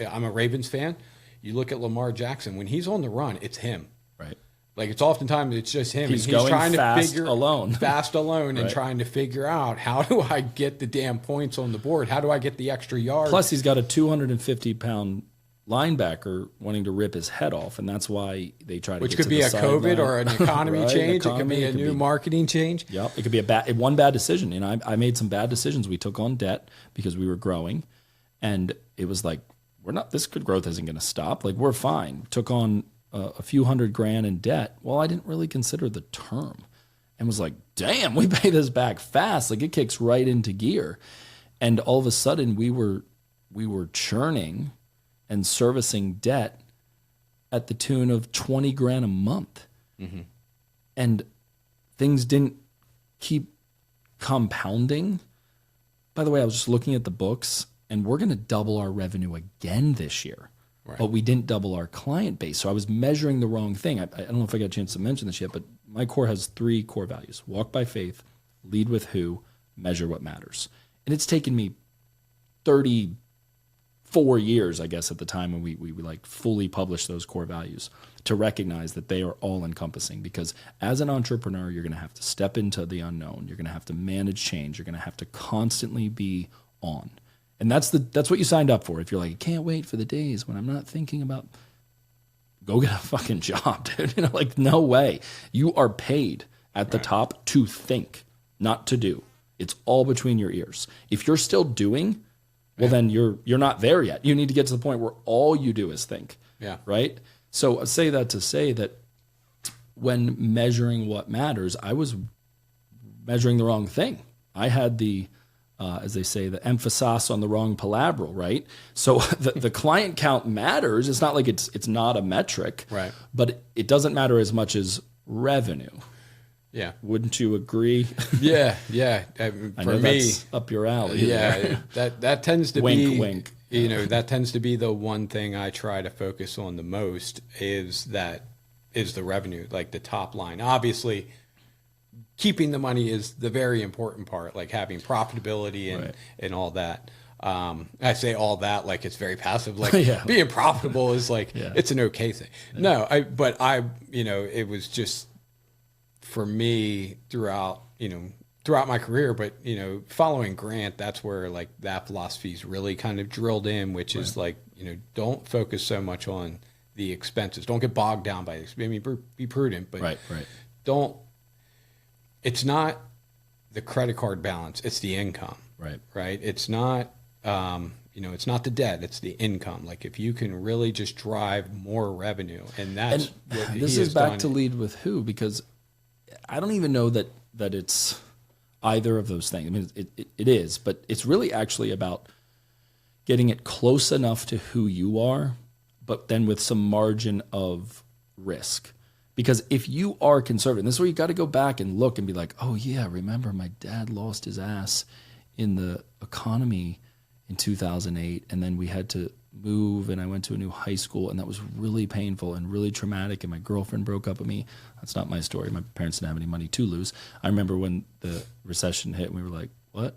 I'm a Ravens fan. You look at Lamar Jackson, when he's on the run, it's him. Right. Like it's oftentimes it's just him. He's and going trying fast to figure alone. Fast alone Right. and trying to figure out, how do I get the damn points on the board? How do I get the extra yard? Plus he's got a 250-pound linebacker wanting to rip his head off, and that's why they try to Which get could to be the a sideline. COVID or an economy Right, change. It could be a new marketing change. Yep, it could be one bad decision. And I made some bad decisions. We took on debt because we were growing, and it was like, this good growth isn't going to stop. Like we're fine. Took on a few $100,000 in debt. Well, I didn't really consider the term, and was like, damn, we pay this back fast. Like it kicks right into gear, and all of a sudden we were churning and servicing debt at the tune of $20,000 a month. Mm-hmm. And things didn't keep compounding. By the way, I was just looking at the books, and we're going to double our revenue again this year. Right. But we didn't double our client base. So I was measuring the wrong thing. I don't know if I got a chance to mention this yet, but MyCore has 3 core values: walk by faith, lead with who, measure what matters. And it's taken me 34 years, I guess, at the time when we like fully published those core values, to recognize that they are all encompassing. Because as an entrepreneur, you're going to have to step into the unknown. You're going to have to manage change. You're going to have to constantly be on. And that's what you signed up for. If you're like, I can't wait for the days when I'm not thinking about, go get a fucking job, dude. Like, no way. You are paid at the top to think, not to do. It's all between your ears. If you're still doing, well, then you're not there yet. You need to get to the point where all you do is think. Yeah. Right? So I say that to say that when measuring what matters, I was measuring the wrong thing. I had the, as they say, the emphasis on the wrong palabral, right? So the client count matters. It's not like it's not a metric, right? But it doesn't matter as much as revenue. Yeah. Wouldn't you agree? Yeah. I For know me, that's up your alley. Yeah. that tends to wink, be, wink. That tends to be the one thing I try to focus on the most is the revenue, like the top line. Obviously, keeping the money is the very important part, like having profitability and all that. I say all that like it's very passive, like being profitable is like, it's an okay thing. Yeah. No, it was just for me throughout my career, but following Grant, that's where like that philosophy is really kind of drilled in, which is like, don't focus so much on the expenses. Don't get bogged down by this. I mean, be prudent, but don't. It's not the credit card balance; it's the income. Right. It's not. It's not the debt; it's the income. Like if you can really just drive more revenue, and that's what this is back to lead with who, because I don't even know that it's either of those things. I mean, it is, but it's really actually about getting it close enough to who you are, but then with some margin of risk. Because if you are conservative, this is where you got to go back and look and be like, oh yeah, remember my dad lost his ass in the economy in 2008, and then we had to move, and I went to a new high school, and that was really painful and really traumatic, and my girlfriend broke up with me. That's not my story. My parents didn't have any money to lose. I remember when the recession hit, and we were like, what?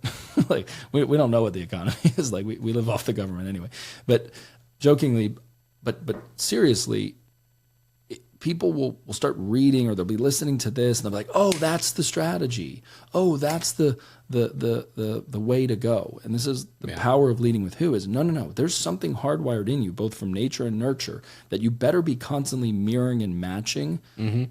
Like, we don't know what the economy is. Like, we live off the government anyway. But jokingly, but seriously, people will start reading, or they'll be listening to this, and they'll be like, oh, that's the strategy. Oh, that's the way to go. And this is the power of leading with who is, no. There's something hardwired in you, both from nature and nurture, that you better be constantly mirroring and matching. Mm-hmm.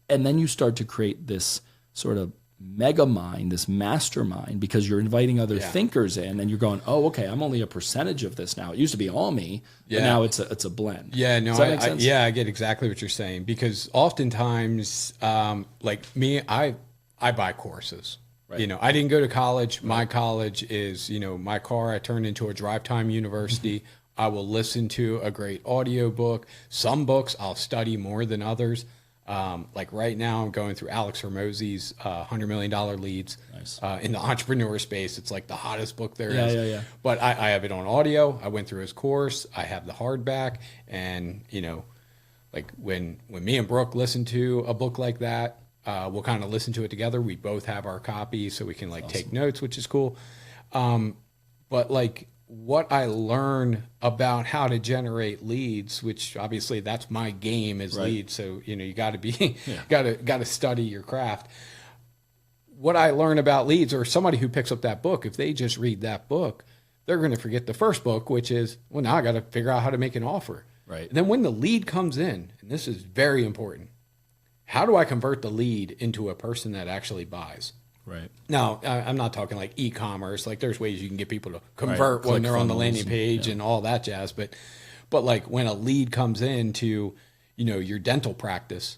And then you start to create this sort of mega mind, this mastermind, because you're inviting other thinkers in, and you're going, oh, okay, I'm only a percentage of this now. It used to be all me, but now it's a blend. Yeah, no, Does that make sense? I get exactly what you're saying, because oftentimes, like me, I buy courses. Right. You know, I didn't go to college. My college is, MyCore. I turned into a drive time university. Mm-hmm. I will listen to a great audio book. Some books I'll study more than others. Like right now, I'm going through Alex Hormozy's $100 Million Leads. Nice. In the entrepreneur space. It's like the hottest book there is. Yeah. But I have it on audio. I went through his course. I have the hardback. And, like when me and Brooke listen to a book like that, we'll kind of listen to it together. We both have our copy, so we can take notes, which is cool. But like what I learn about how to generate leads, which obviously that's my game is leads. So, you got to be, got to study your craft. What I learn about leads, or somebody who picks up that book, if they just read that book, they're going to forget the first book, which is, well, now I got to figure out how to make an offer. Right. And then when the lead comes in, and this is very important, how do I convert the lead into a person that actually buys? Right. Now, I'm not talking like e-commerce. Like there's ways you can get people to convert when they're on the landing page and all that jazz. But like when a lead comes into, your dental practice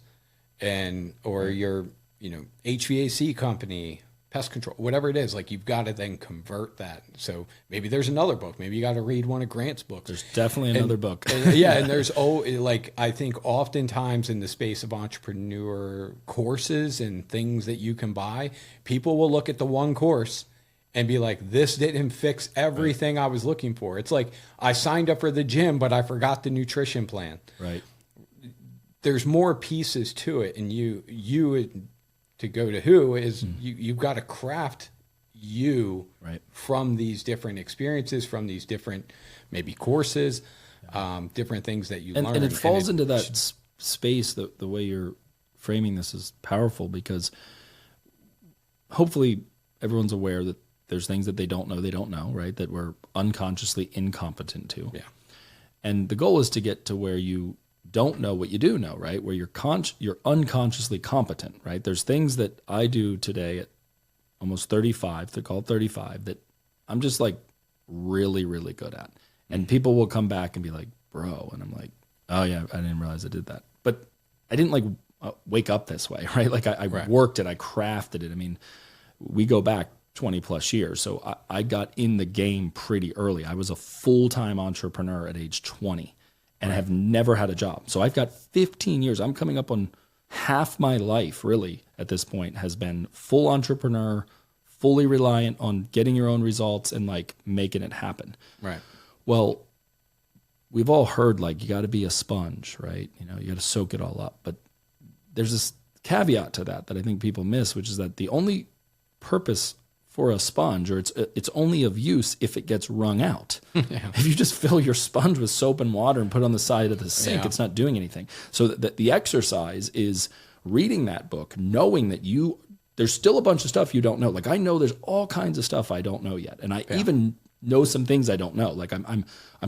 or your, HVAC company, pest control, whatever it is, like you've got to then convert that. So maybe there's another book. Maybe you got to read one of Grant's books. There's definitely another book. And there's I think oftentimes in the space of entrepreneur courses and things that you can buy, people will look at the one course and be like, this didn't fix everything I was looking for. It's like I signed up for the gym, but I forgot the nutrition plan. Right. There's more pieces to it, and you to go to who is you've got to craft you from these different experiences, from these different maybe courses, different things that you learn. And it falls into that space. The way you're framing this is powerful, because hopefully everyone's aware that there's things that they don't know, right? That we're unconsciously incompetent to. Yeah. And the goal is to get to where you don't know what you do know, right? Where you're unconsciously competent, right? There's things that I do today at almost 35, to call it 35, that I'm just like really, really good at. And people will come back and be like, bro. And I'm like, oh yeah, I didn't realize I did that. But I didn't like wake up this way, right? Like I worked it, I crafted it. I mean, we go back 20 plus years. So I got in the game pretty early. I was a full-time entrepreneur at age 20. And I have never had a job. So I've got 15 years. I'm coming up on half my life, really, at this point, has been full entrepreneur, fully reliant on getting your own results and like making it happen. Right. Well, we've all heard like you got to be a sponge, right? You got to soak it all up. But there's this caveat to that I think people miss, which is that the only purpose for a sponge, or it's only of use if it gets wrung out. Yeah. If you just fill your sponge with soap and water and put it on the side of the sink, it's not doing anything. So the exercise is reading that book, knowing that there's still a bunch of stuff you don't know. Like I know there's all kinds of stuff I don't know yet, and I even know some things I don't know. Like I'm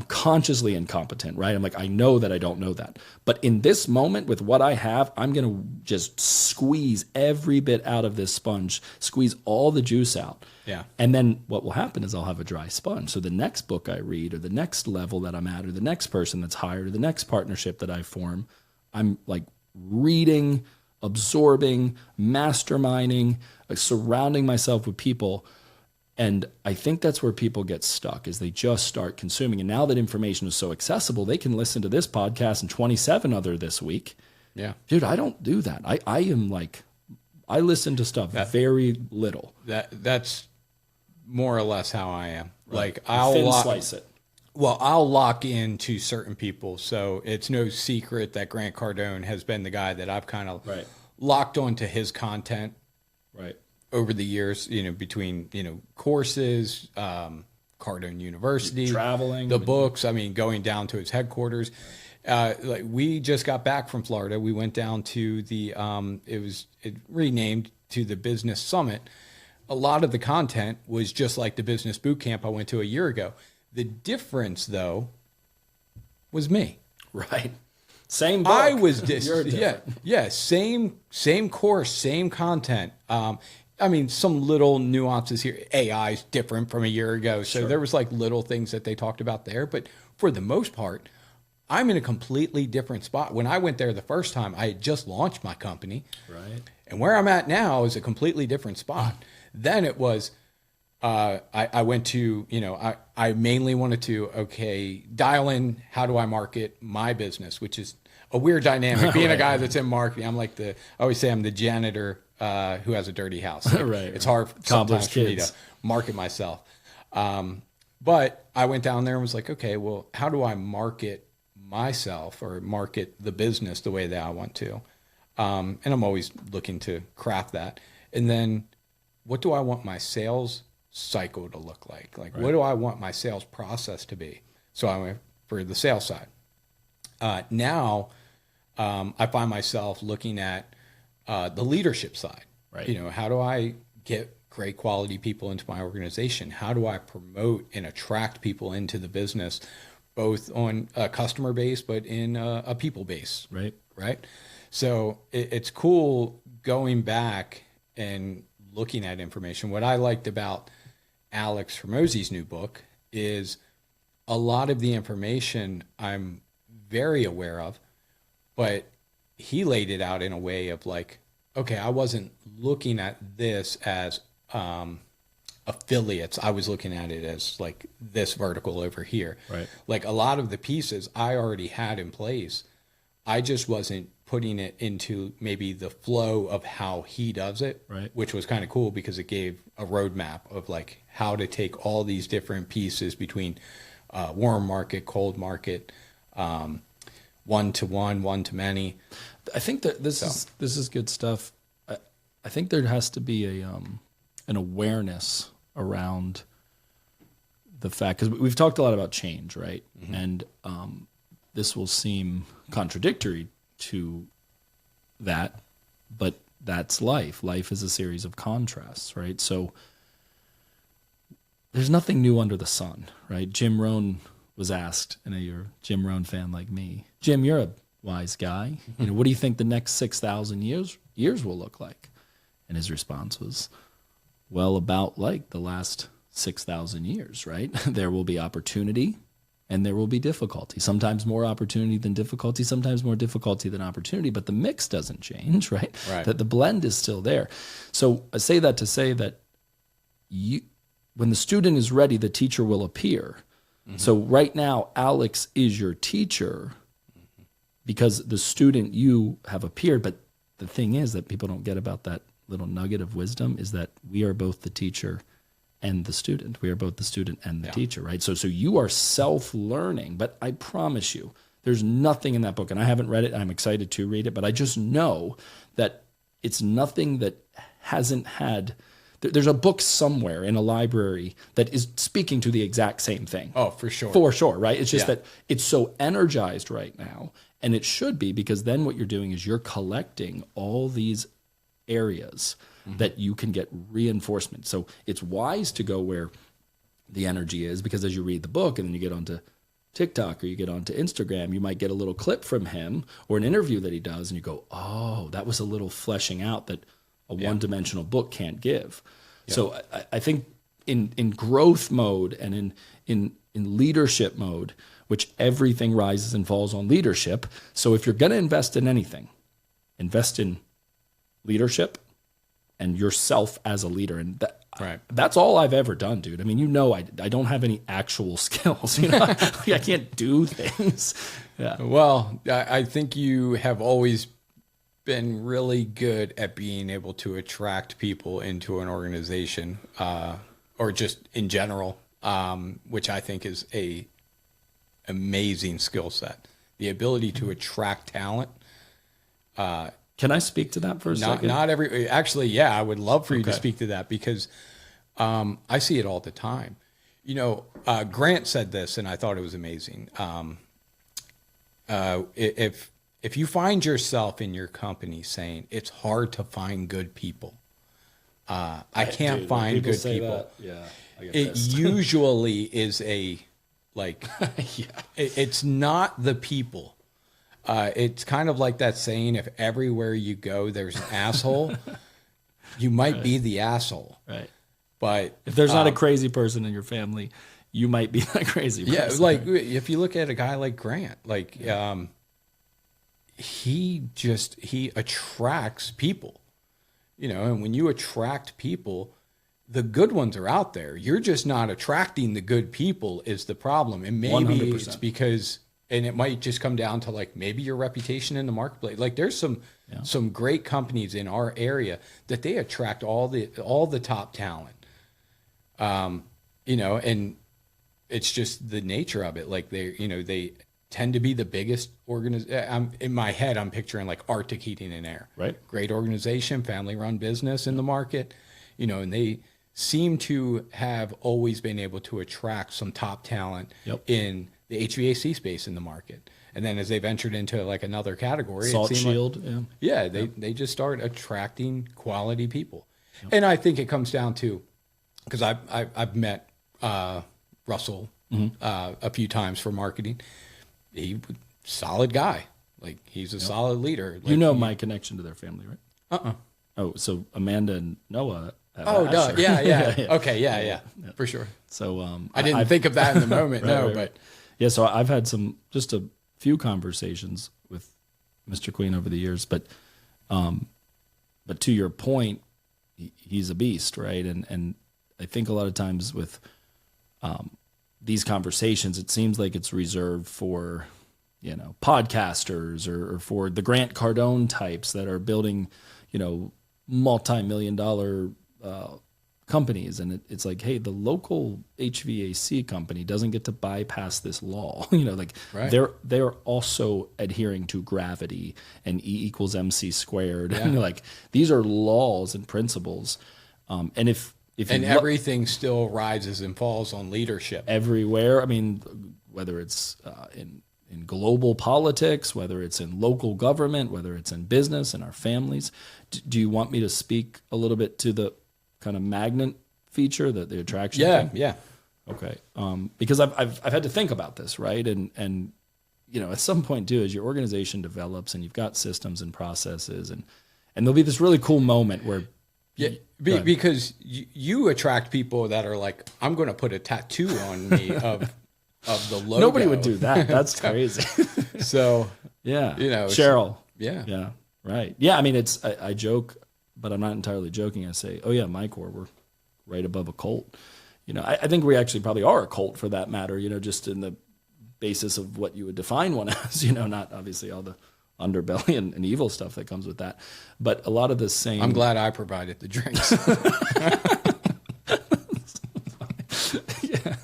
consciously incompetent, right? I'm like, I know that I don't know that. But in this moment with what I have, I'm going to just squeeze every bit out of this sponge, squeeze all the juice out. Yeah. And then what will happen is I'll have a dry sponge. So the next book I read, or the next level that I'm at, or the next person that's hired, or the next partnership that I form, I'm like reading, absorbing, masterminding, like surrounding myself with people. And I think that's where people get stuck, is they just start consuming. And now that information is so accessible, they can listen to this podcast and 27 other this week. Yeah. Dude, I don't do that. I am like, I listen to stuff very little. That's more or less how I am. Right. Like I'll slice it. Well, I'll lock into certain people. So it's no secret that Grant Cardone has been the guy that I've kind of locked onto his content. Right. over the years, between, courses, Cardone University, traveling, the books, going down to its headquarters. Like we just got back from Florida. We went down to the, it renamed to the Business Summit. A lot of the content was just like the business boot camp I went to a year ago. The difference though was me. Right. Same book. I was same course, same content. Some little nuances here. AI is different from a year ago. So there was like little things that they talked about there. But for the most part, I'm in a completely different spot. When I went there the first time, I had just launched my company. Right. And where I'm at now is a completely different spot. Then it was, I went to, I mainly wanted to, dial in, how do I market my business, which is a weird dynamic. Being a guy that's in marketing, I always say I'm the janitor who has a dirty house. Right. It's hard sometimes for me to market myself. But I went down there and was like, okay, well, how do I market myself or market the business the way that I want to? And I'm always looking to craft that. And then what do I want my sales cycle to look like? Like, what do I want my sales process to be? So I went for the sales side. Now, I find myself looking at the leadership side. Right. How do I get great quality people into my organization? How do I promote and attract people into the business, both on a customer base, but in a people base? Right. Right. So it's cool going back and looking at information. What I liked about Alex Hormozi's new book is a lot of the information I'm very aware of, but he laid it out in a way of like, okay, I wasn't looking at this as affiliates. I was looking at it as like this vertical over here. Right. Like a lot of the pieces I already had in place. I just wasn't putting it into maybe the flow of how he does it, right, which was kind of cool because it gave a roadmap of like how to take all these different pieces between warm market, cold market, one to one, one to many. I think that this is good stuff. I think there has to be an awareness around the fact, because we've talked a lot about change, right? Mm-hmm. And this will seem contradictory to that, but that's life. Life is a series of contrasts, right? So there's nothing new under the sun, right? Jim Rohn was asked, and you're a Jim Rohn fan like me. Jim, you're a wise guy. What do you think the next 6,000 years will look like? And his response was, well, about like the last 6,000 years, right? There will be opportunity and there will be difficulty. Sometimes more opportunity than difficulty, sometimes more difficulty than opportunity, but the mix doesn't change, right? That the blend is still there. So I say that to say that when the student is ready, the teacher will appear. Mm-hmm. So right now, Alex is your teacher because the student, you have appeared. But the thing is that people don't get about that little nugget of wisdom is that we are both the teacher and the student. We are both the student and the teacher, right? So you are self-learning, but I promise you, there's nothing in that book, and I haven't read it, and I'm excited to read it, but I just know that it's nothing that hasn't had, there's a book somewhere in a library that is speaking to the exact same thing. Oh, for sure. For sure, right? It's just that it's so energized right now, and it should be, because then what you're doing is you're collecting all these areas that you can get reinforcement. So it's wise to go where the energy is, because as you read the book and then you get onto TikTok or you get onto Instagram, you might get a little clip from him or an interview that he does and you go, oh, that was a little fleshing out that a one-dimensional book can't give. Yeah. So I think in growth mode and in leadership mode, which everything rises and falls on leadership. So if you're going to invest in anything, invest in leadership and yourself as a leader. And that's all I've ever done, dude. I mean, I don't have any actual skills. I can't do things. Yeah. Well, I think you have always been really good at being able to attract people into an organization, or just in general, which I think is a amazing skill set. The ability to attract talent Can I speak to that for a second? Actually, yeah, I would love for you to Okay. speak to that because I see it all the time. Grant said this, and I thought it was amazing. If you find yourself in your company saying it's hard to find good people, I can't find good people. Yeah, I get It pissed. usually is Yeah. it's not the people. It's kind of like that saying, if everywhere you go, there's an asshole, you might be the asshole. Right. But If there's not a crazy person in your family, you might be that crazy person. yeah, like if you look at a guy like Grant, like he attracts people, and when you attract people, the good ones are out there. You're just not attracting the good people is the problem. And maybe 100%. it's because, and it might just come down to like maybe your reputation in the marketplace. Like there's some great companies in our area that they attract all the top talent. And it's just the nature of it. Like they tend to be the biggest in my head, I'm picturing like Arctic Heating and Air, Right. Great organization, family run business in the market, and they seem to have always been able to attract some top talent Yep. in the HVAC space in the market. And then as they ventured into like another category, Salt it seemed Shield. they just start attracting quality people. And I think it comes down to, because I've met Russell a few times for marketing. Solid guy. Like he's a solid leader. Like, My connection to their family, right? Oh, so Amanda and Noah. Have Oh, duh. Asher. Yeah. Okay. Yeah. For sure. So I didn't think of that in the moment. Right. Yeah, so I've had just a few conversations with Mr. Queen over the years, but to your point, he's a beast, right? And I think a lot of times with these conversations, it seems like it's reserved for podcasters or for the Grant Cardone types that are building multi-million-dollar companies, and it's like, hey, the local HVAC company doesn't get to bypass this law. Right. They're also adhering to gravity and E equals MC squared. Yeah. And like these are laws and principles, and if everything still rises and falls on leadership everywhere. I mean, whether it's in global politics, whether it's in local government, whether it's in business, in our families. Do you want me to speak a little bit to the kind of magnet feature, the attraction thing? Yeah. Okay. Because I've had to think about this, right? And at some point too, as your organization develops and you've got systems and processes, and there'll be this really cool moment where because you attract people that are like, I'm going to put a tattoo on me of the logo. nobody would do that. That's crazy. So Yeah. Cheryl. Yeah. Right. Yeah. I mean, I joke, but I'm not entirely joking. I say, oh yeah, MyCore, we're right above a cult. I think we actually probably are a cult for that matter, just in the basis of what you would define one as, not obviously all the underbelly and evil stuff that comes with that. But a lot of the same. I'm glad I provided the drinks. Yeah.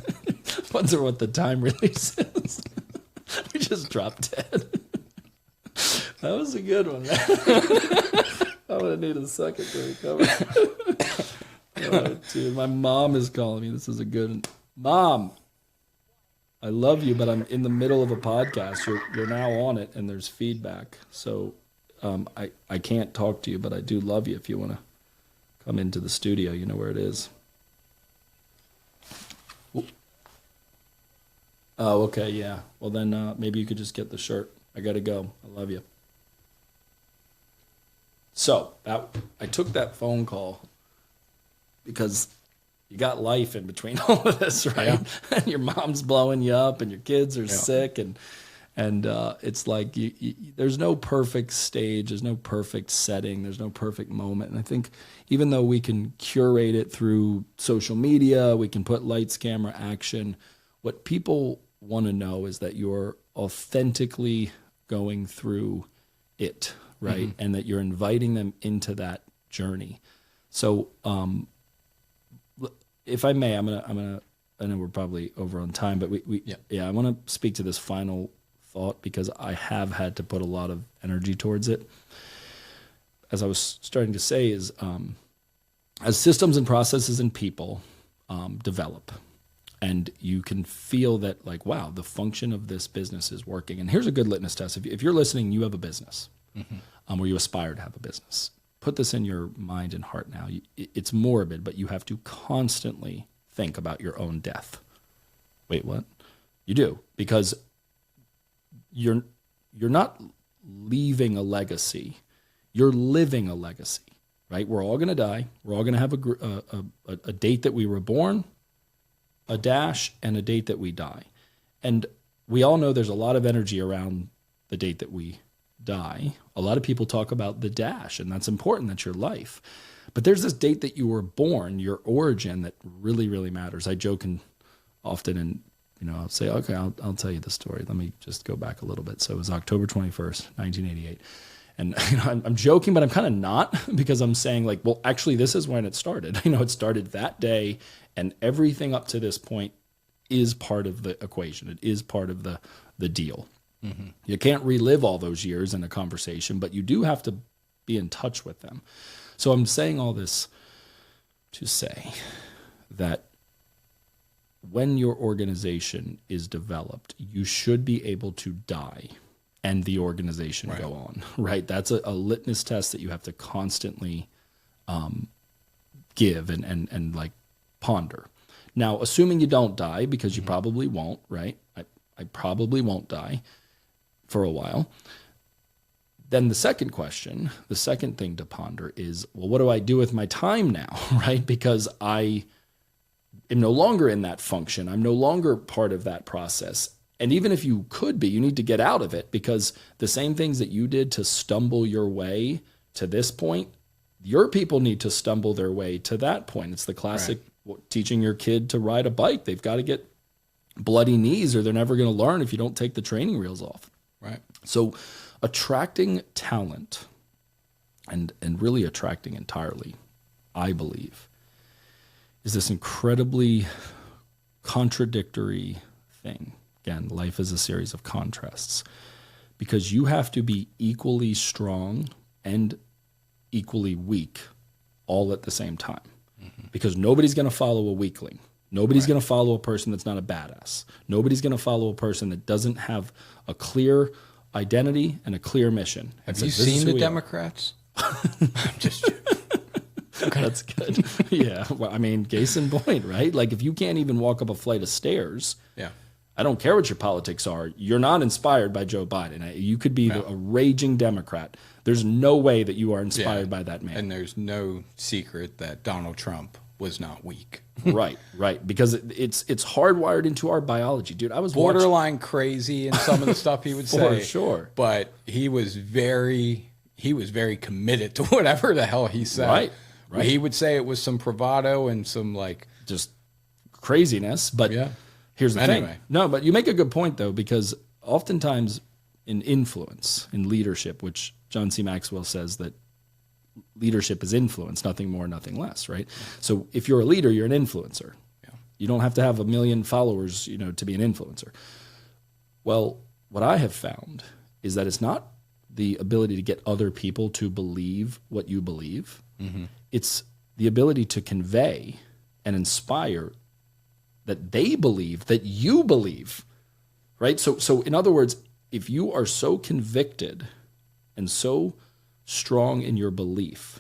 Wonder what the time release is. We just dropped dead. That was a good one, man. I'm going to need a second to recover. Oh, dude, my mom is calling me. This is a good one. Mom, I love you, but I'm in the middle of a podcast. You're now on it, and there's feedback. So I can't talk to you, but I do love you. If you want to come into the studio, you know where it is. Oh, okay, yeah. Well, then maybe you could just get the shirt. I got to go. I love you. So I took that phone call because you got life in between all of this, right? Yeah. And your mom's blowing you up, and your kids are sick, and it's like there's no perfect stage, there's no perfect setting, there's no perfect moment. And I think even though we can curate it through social media, we can put lights, camera, action, what people want to know is that you're authentically going through it, right? Mm-hmm. And that you're inviting them into that journey. So, if I may, I'm gonna. I know we're probably over on time, but I want to speak to this final thought because I have had to put a lot of energy towards it. as I was starting to say, is as systems and processes and people develop, and you can feel that, like, wow, the function of this business is working. And here's a good litmus test. If you're listening, you have a business, or you aspire to have a business. Put this in your mind and heart now. It's morbid, but you have to constantly think about your own death. Wait, what? You do, because you're not leaving a legacy. You're living a legacy, right? We're all going to die. We're all going to have a date that we were born, a dash, and a date that we die. And we all know there's a lot of energy around the date that we die. A lot of people talk about the dash, and that's important. That's your life. But there's this date that you were born, your origin, that really, really matters. I joke often, and I'll say, okay, I'll tell you the story. Let me just go back a little bit. So it was October 21st, 1988. And I'm joking, but I'm kind of not, because I'm saying, like, well, actually, this is when it started. It started that day, and everything up to this point is part of the equation. It is part of the deal. Mm-hmm. You can't relive all those years in a conversation, but you do have to be in touch with them. So I'm saying all this to say that when your organization is developed, you should be able to die and the organization go on, right? That's a litmus test that you have to constantly give and like ponder. Now, assuming you don't die, because you probably won't, right? I probably won't die for a while. Then the second question, the second thing to ponder is, well, what do I do with my time now, right? Because I am no longer in that function. I'm no longer part of that process. And even if you could be, you need to get out of it, because the same things that you did to stumble your way to this point, your people need to stumble their way to that point. It's the classic teaching your kid to ride a bike. They've got to get bloody knees, or they're never going to learn if you don't take the training wheels off. Right. So attracting talent and really attracting entirely, I believe, is this incredibly contradictory thing. Again, life is a series of contrasts, because you have to be equally strong and equally weak all at the same time, because nobody's going to follow a weakling. Nobody's going to follow a person that's not a badass. Nobody's going to follow a person that doesn't have a clear identity and a clear mission. Have you seen the Democrats? I'm just joking. Okay. That's good. Yeah. Well, I mean, case in point, right? Like, if you can't even walk up a flight of stairs, I don't care what your politics are, you're not inspired by Joe Biden. You could be a raging Democrat. There's no way that you are inspired by that man. And there's no secret that Donald Trump was not weak. Right. Because it's hardwired into our biology, dude. I was borderline crazy in some of the stuff he would say. For sure. But he was very committed to whatever the hell he said. Right. He would say it was some bravado and some, like, just craziness. But here's the thing. No, but you make a good point, though, because oftentimes in influence, in leadership, which John C. Maxwell says that leadership is influence, nothing more, nothing less, right? So if you're a leader, you're an influencer. You don't have to have 1 million followers, to be an influencer. Well, what I have found is that it's not the ability to get other people to believe what you believe. It's the ability to convey and inspire that they believe that you believe, right? So in other words, if you are so convicted and so strong in your belief,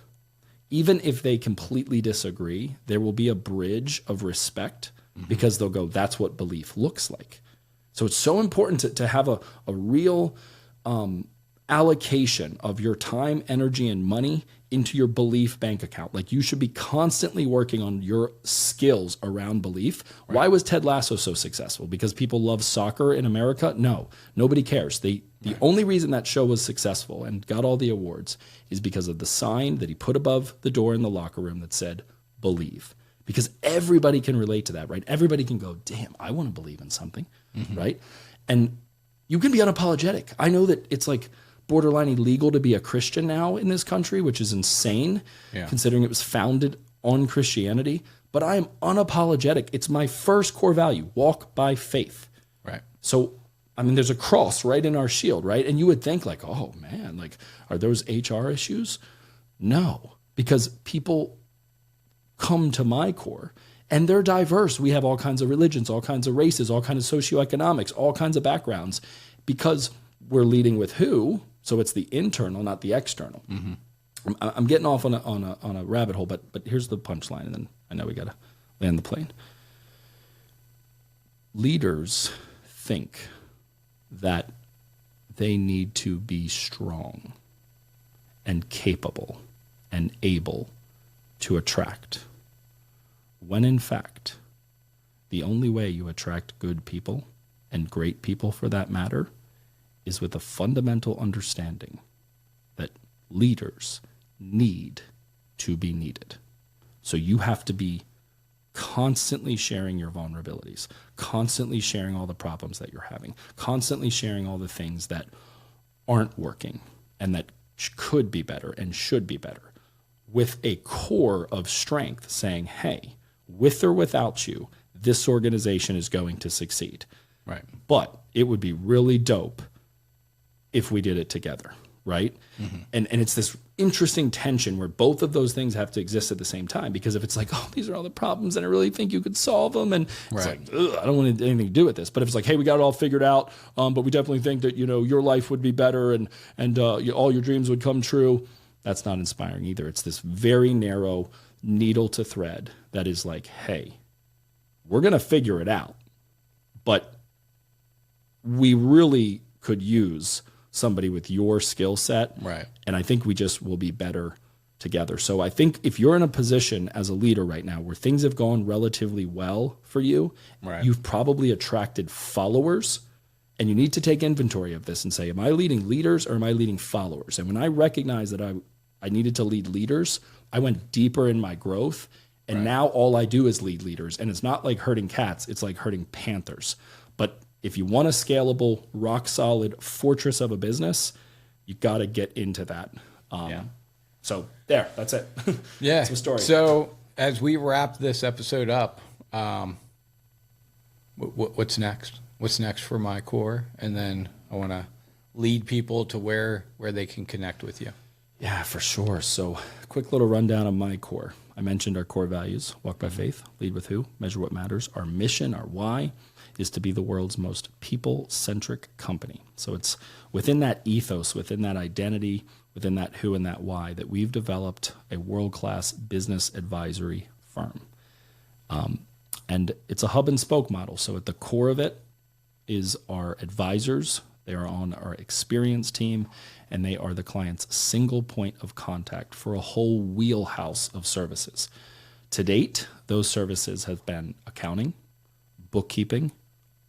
even if they completely disagree, there will be a bridge of respect, because they'll go, that's what belief looks like. So it's so important to have a real allocation of your time, energy, and money into your belief bank account. Like, you should be constantly working on your skills around belief. Why was Ted Lasso so successful? Because people love soccer in America? No, nobody cares. The only reason that show was successful and got all the awards is because of the sign that he put above the door in the locker room that said, believe. Because everybody can relate to that, right? Everybody can go, damn, I want to believe in something, right? And you can be unapologetic. I know that it's like borderline illegal to be a Christian now in this country, which is insane, considering it was founded on Christianity. But I am unapologetic. It's my first core value, walk by faith. Right. So, I mean, there's a cross right in our shield, right? And you would think, like, oh man, like, are those HR issues? No, because people come to MyCore and they're diverse. We have all kinds of religions, all kinds of races, all kinds of socioeconomics, all kinds of backgrounds, because we're leading with who. So it's the internal, not the external. Mm-hmm. I'm getting off on a rabbit hole, but here's the punchline, and then I know we got to land the plane. Leaders think that they need to be strong and capable and able to attract, when in fact, the only way you attract good people, and great people for that matter, is with a fundamental understanding that leaders need to be needed. So you have to be constantly sharing your vulnerabilities, constantly sharing all the problems that you're having, constantly sharing all the things that aren't working and that could be better and should be better, with a core of strength saying, hey, with or without you, this organization is going to succeed. Right. But it would be really dope if we did it together, right? Mm-hmm. And it's this interesting tension where both of those things have to exist at the same time, because if it's like, oh, these are all the problems and I really think you could solve them, and it's like, I don't want anything to do with this. But if it's like, hey, we got it all figured out, but we definitely think that, your life would be better and all your dreams would come true, that's not inspiring either. It's this very narrow needle to thread that is like, hey, we're going to figure it out, but we really could use somebody with your skill set. Right. And I think we just will be better together. So I think if you're in a position as a leader right now where things have gone relatively well for you, right, you've probably attracted followers, and you need to take inventory of this and say, am I leading leaders or am I leading followers? And when I recognized that I needed to lead leaders, I went deeper in my growth. And now all I do is lead leaders. And it's not like herding cats, it's like herding panthers. But if you want a scalable, rock solid fortress of a business, you got to get into that. So that's it. Yeah. That's my story. So as we wrap this episode up, what's next? What's next for MyCore? And then I want to lead people to where they can connect with you. Yeah, for sure. So quick little rundown of MyCore. I mentioned our core values: walk by faith, lead with who, measure what matters. Our mission, our why, is to be the world's most people-centric company. So it's within that ethos, within that identity, within that who and that why, that we've developed a world-class business advisory firm. And it's a hub and spoke model. So at the core of it is our advisors. They are on our experience team, and they are the client's single point of contact for a whole wheelhouse of services. To date, those services have been accounting, bookkeeping,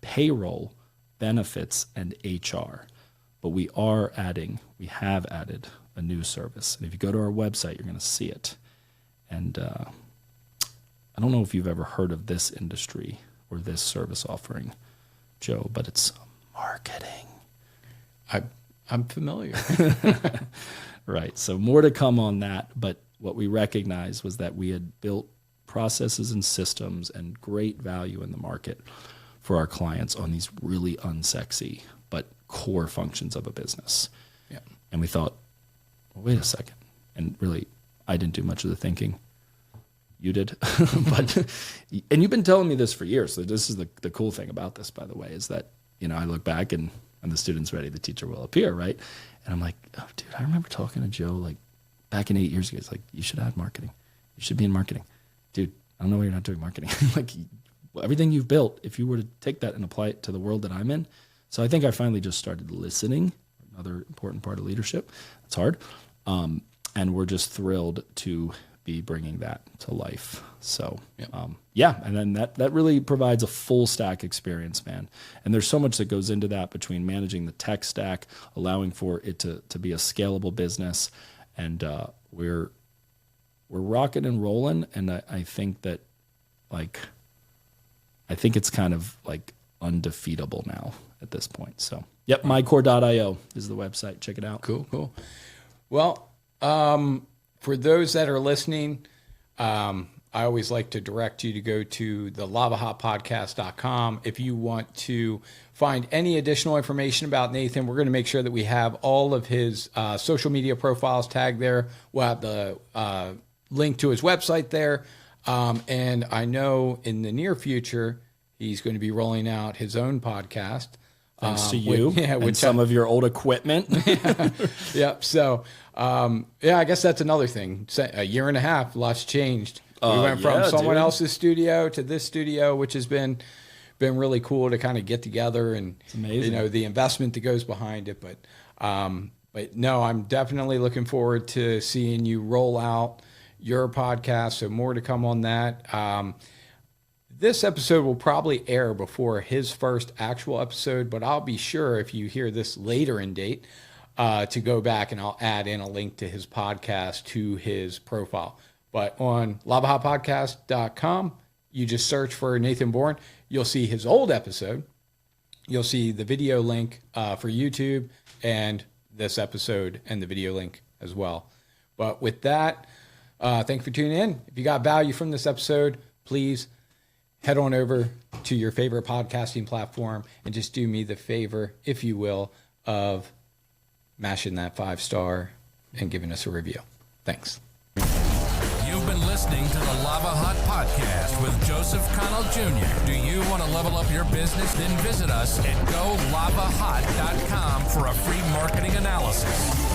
payroll, benefits, and HR. But we have added a new service. And if you go to our website, you're going to see it. And I don't know if you've ever heard of this industry or this service offering, Joe, but it's marketing. I'm familiar. Right. So more to come on that. But what we recognized was that we had built processes and systems and great value in the market for our clients on these really unsexy but core functions of a business. Yeah. And we thought, well, wait a second. And really, I didn't do much of the thinking. You did. And you've been telling me this for years. So this is the cool thing about this, by the way, is that, I look back and when the student's ready, the teacher will appear, right? And I'm like, oh, dude, I remember talking to Joe like back in 8 years ago. It's like, you should add marketing. You should be in marketing. Dude, I don't know why you're not doing marketing. Like, everything you've built, if you were to take that and apply it to the world that I'm in. So I think I finally just started listening, another important part of leadership. It's hard. And we're just thrilled to be bringing that to life. So, and then that really provides a full stack experience, man. And there's so much that goes into that, between managing the tech stack, allowing for it to be a scalable business. And we're rocking and rolling. And I think that, I think it's kind of like undefeatable now at this point. So, mycore.io is the website. Check it out. Cool. Well, for those that are listening, I always like to direct you to go to the lavahotpodcast.com. If you want to find any additional information about Nathan, we're going to make sure that we have all of his social media profiles tagged there. We'll have the link to his website there. And I know in the near future, he's going to be rolling out his own podcast. Thanks to you with some of your old equipment. Yep. So, I guess that's another thing. A year and a half, lots changed. We went from someone else's studio to this studio, which has been really cool to kind of get together, and it's amazing. The investment that goes behind it. But no, I'm definitely looking forward to seeing you roll out your podcast. So more to come on that. This episode will probably air before his first actual episode, but I'll be sure if you hear this later in date to go back, and I'll add in a link to his podcast to his profile. But on lavahotpodcast.com, you just search for Nathan Bourne. You'll see his old episode. You'll see the video link for YouTube and this episode and the video link as well. But with that, thank you for tuning in. If you got value from this episode, please head on over to your favorite podcasting platform and just do me the favor, if you will, of mashing that 5-star and giving us a review. Thanks. You've been listening to the Lavahot Podcast with Joseph Connell Jr. Do you want to level up your business? Then visit us at golavahot.com for a free marketing analysis.